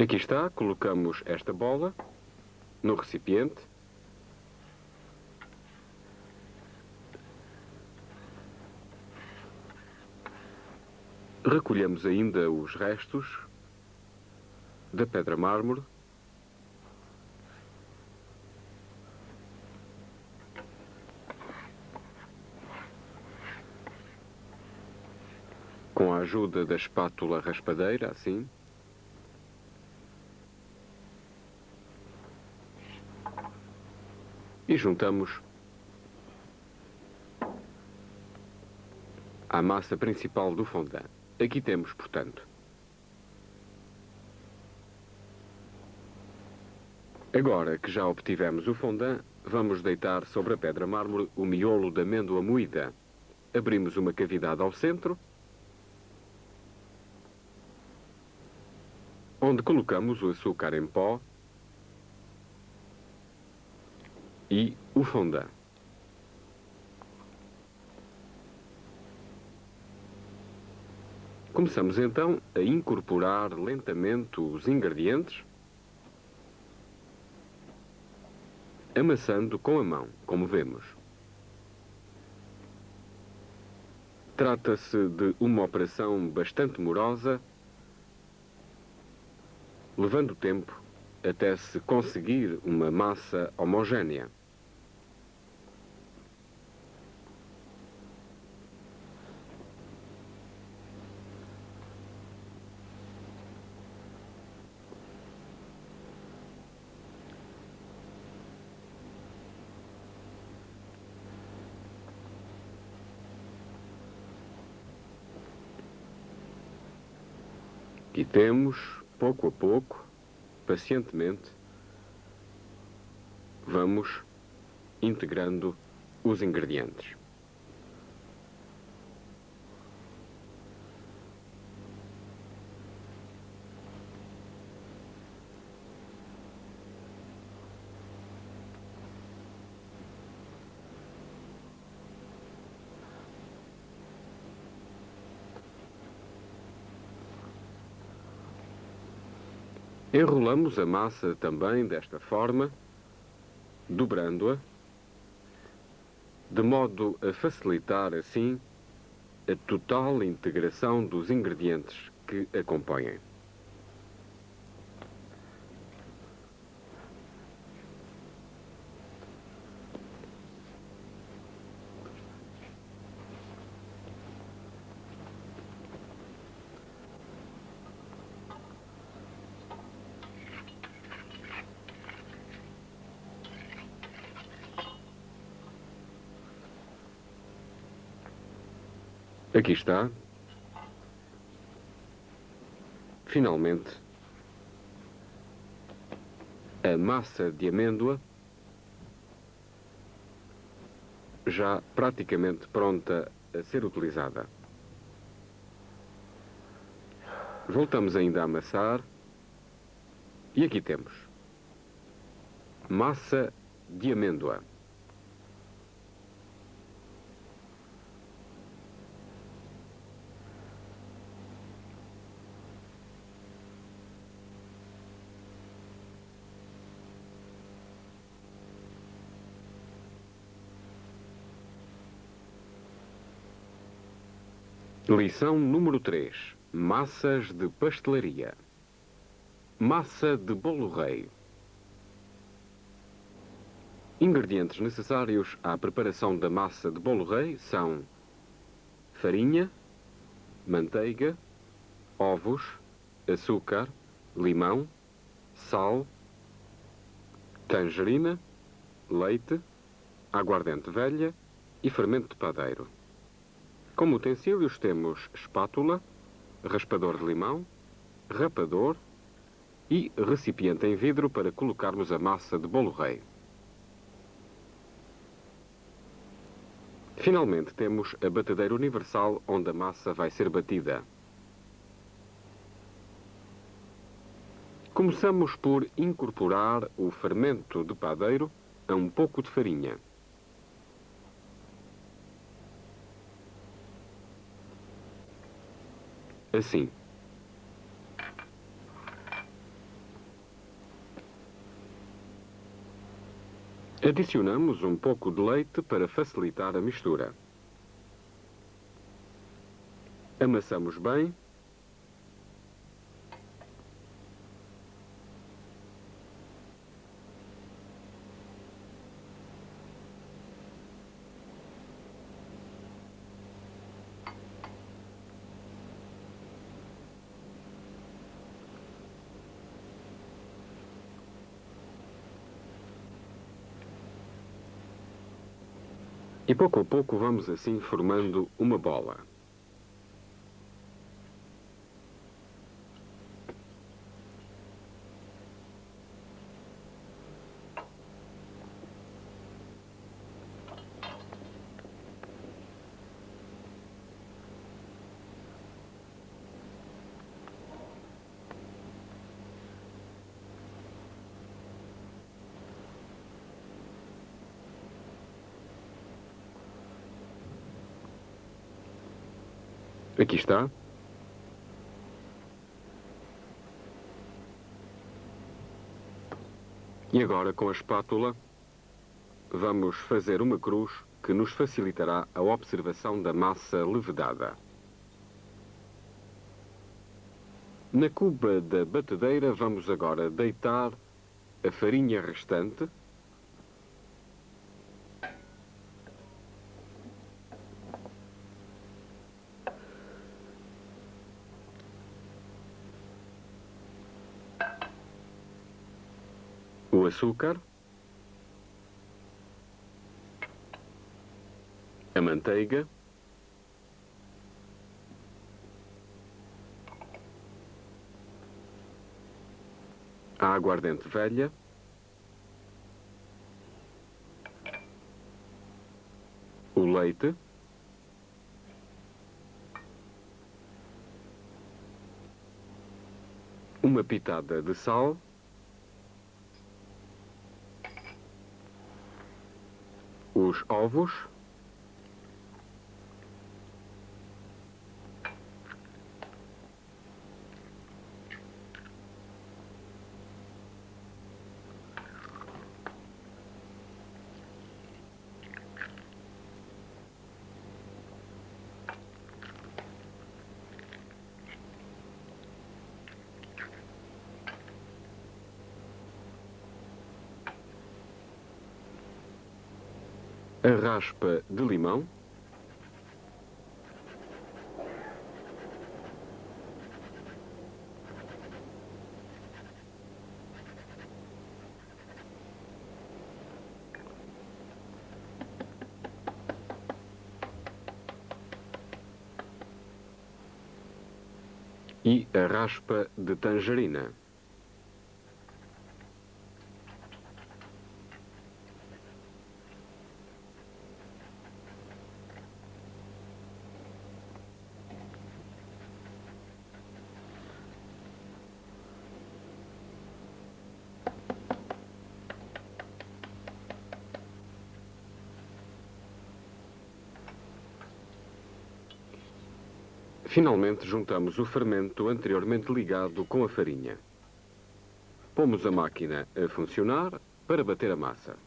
Aqui está, colocamos esta bola no recipiente. Recolhemos ainda os restos da pedra mármore. Com a ajuda da espátula raspadeira, assim. E juntamos à massa principal do fondant. Aqui temos, portanto, agora que já obtivemos o fondant, vamos deitar sobre a pedra mármore o miolo de amêndoa moída. Abrimos uma cavidade ao centro, onde colocamos o açúcar em pó e o fondant. Começamos então a incorporar lentamente os ingredientes. amassando com a mão, como vemos. Trata-se de uma operação bastante morosa, levando tempo até se conseguir uma massa homogénea. Aqui temos, pouco a pouco, pacientemente, vamos integrando os ingredientes. Enrolamos a massa também desta forma, dobrando-a, de modo a facilitar assim a total integração dos ingredientes que a compõem. Aqui está. Finalmente, a massa de amêndoa já praticamente pronta a ser utilizada. Voltamos ainda a amassar e aqui temos massa de amêndoa. Lição número 3. Massas de pastelaria. Massa de bolo rei. Ingredientes necessários à preparação da massa de bolo rei são farinha, manteiga, ovos, açúcar, limão, sal, tangerina, leite, aguardente velha e fermento de padeiro. Como utensílios temos espátula, raspador de limão, rapador e recipiente em vidro para colocarmos a massa de bolo rei. Finalmente temos a batedeira universal onde a massa vai ser batida. Começamos por incorporar o fermento de padeiro a um pouco de farinha. Assim. Adicionamos um pouco de leite para facilitar a mistura. Amassamos bem. E pouco a pouco vamos assim formando uma bola. Aqui está. E agora com a espátula vamos fazer uma cruz que nos facilitará a observação da massa levedada. Na cuba da batedeira vamos agora deitar a farinha restante, o açúcar, a manteiga, a aguardente velha, o leite, uma pitada de sal, os ovos, a raspa de limão, e a raspa de tangerina. Finalmente, juntamos o fermento anteriormente ligado com a farinha. Pomos a máquina a funcionar para bater a massa.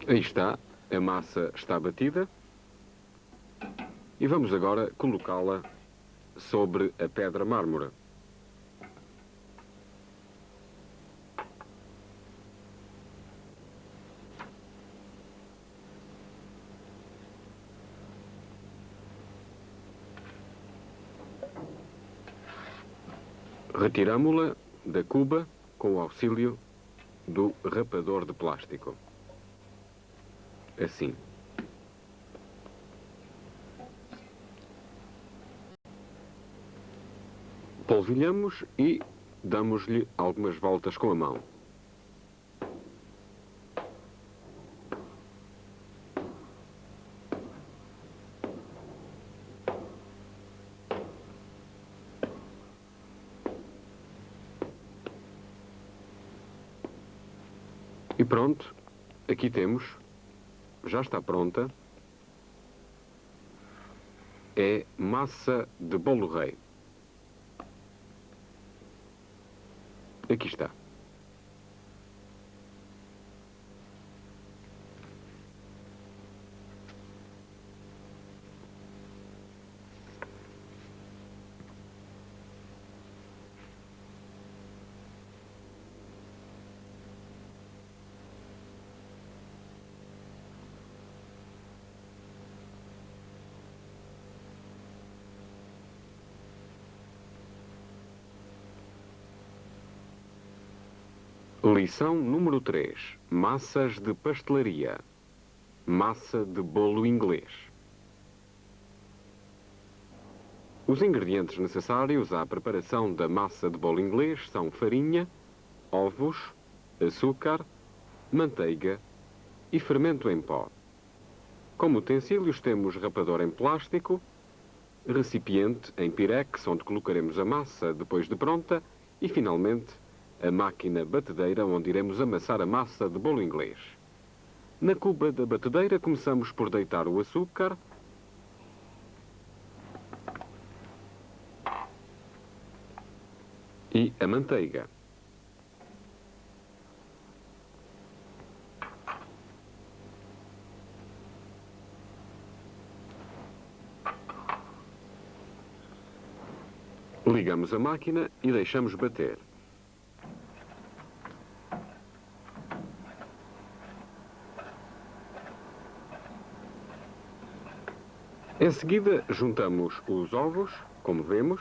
Aí está, a massa está batida e vamos agora colocá-la sobre a pedra mármore. Retiramo-la da cuba com o auxílio do rapador de plástico. Assim. Polvilhamos e damos-lhe algumas voltas com a mão. E pronto, aqui temos, já está pronta, é massa de bolo rei. Aqui está. Lição número 3. Massas de pastelaria. Massa de bolo inglês. Os ingredientes necessários à preparação da massa de bolo inglês são farinha, ovos, açúcar, manteiga e fermento em pó. Como utensílios temos rapador em plástico, recipiente em pirex onde colocaremos a massa depois de pronta e, finalmente, a máquina batedeira onde iremos amassar a massa de bolo inglês. Na cuba da batedeira começamos por deitar o açúcar e a manteiga. Ligamos a máquina e deixamos bater. Em seguida, juntamos os ovos, como vemos.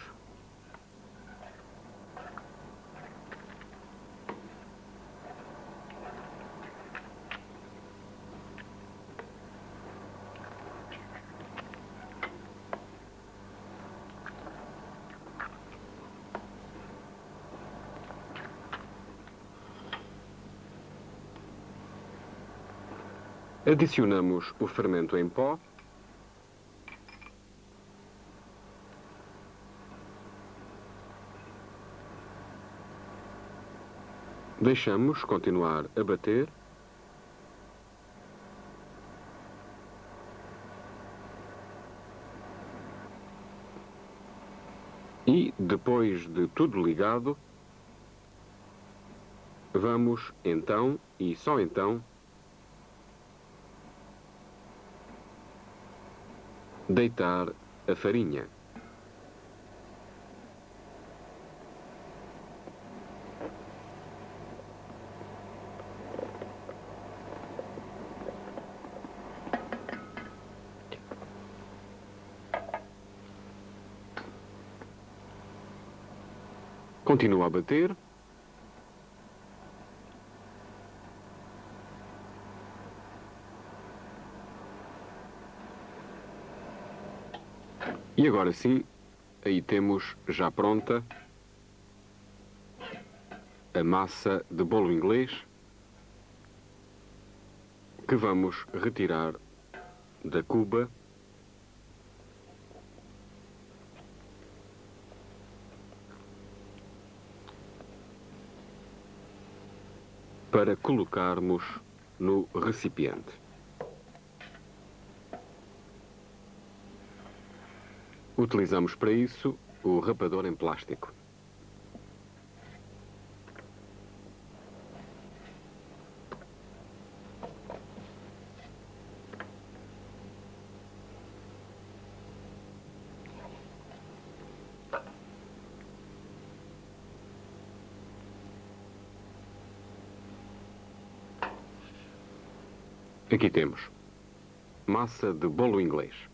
Adicionamos o fermento em pó. Deixamos continuar a bater. E, depois de tudo ligado, vamos então, e só então, deitar a farinha. Continua a bater. E agora sim, aí temos já pronta a massa de bolo inglês que vamos retirar da cuba para colocarmos no recipiente. Utilizamos para isso o rapador em plástico. Aqui temos massa de bolo inglês.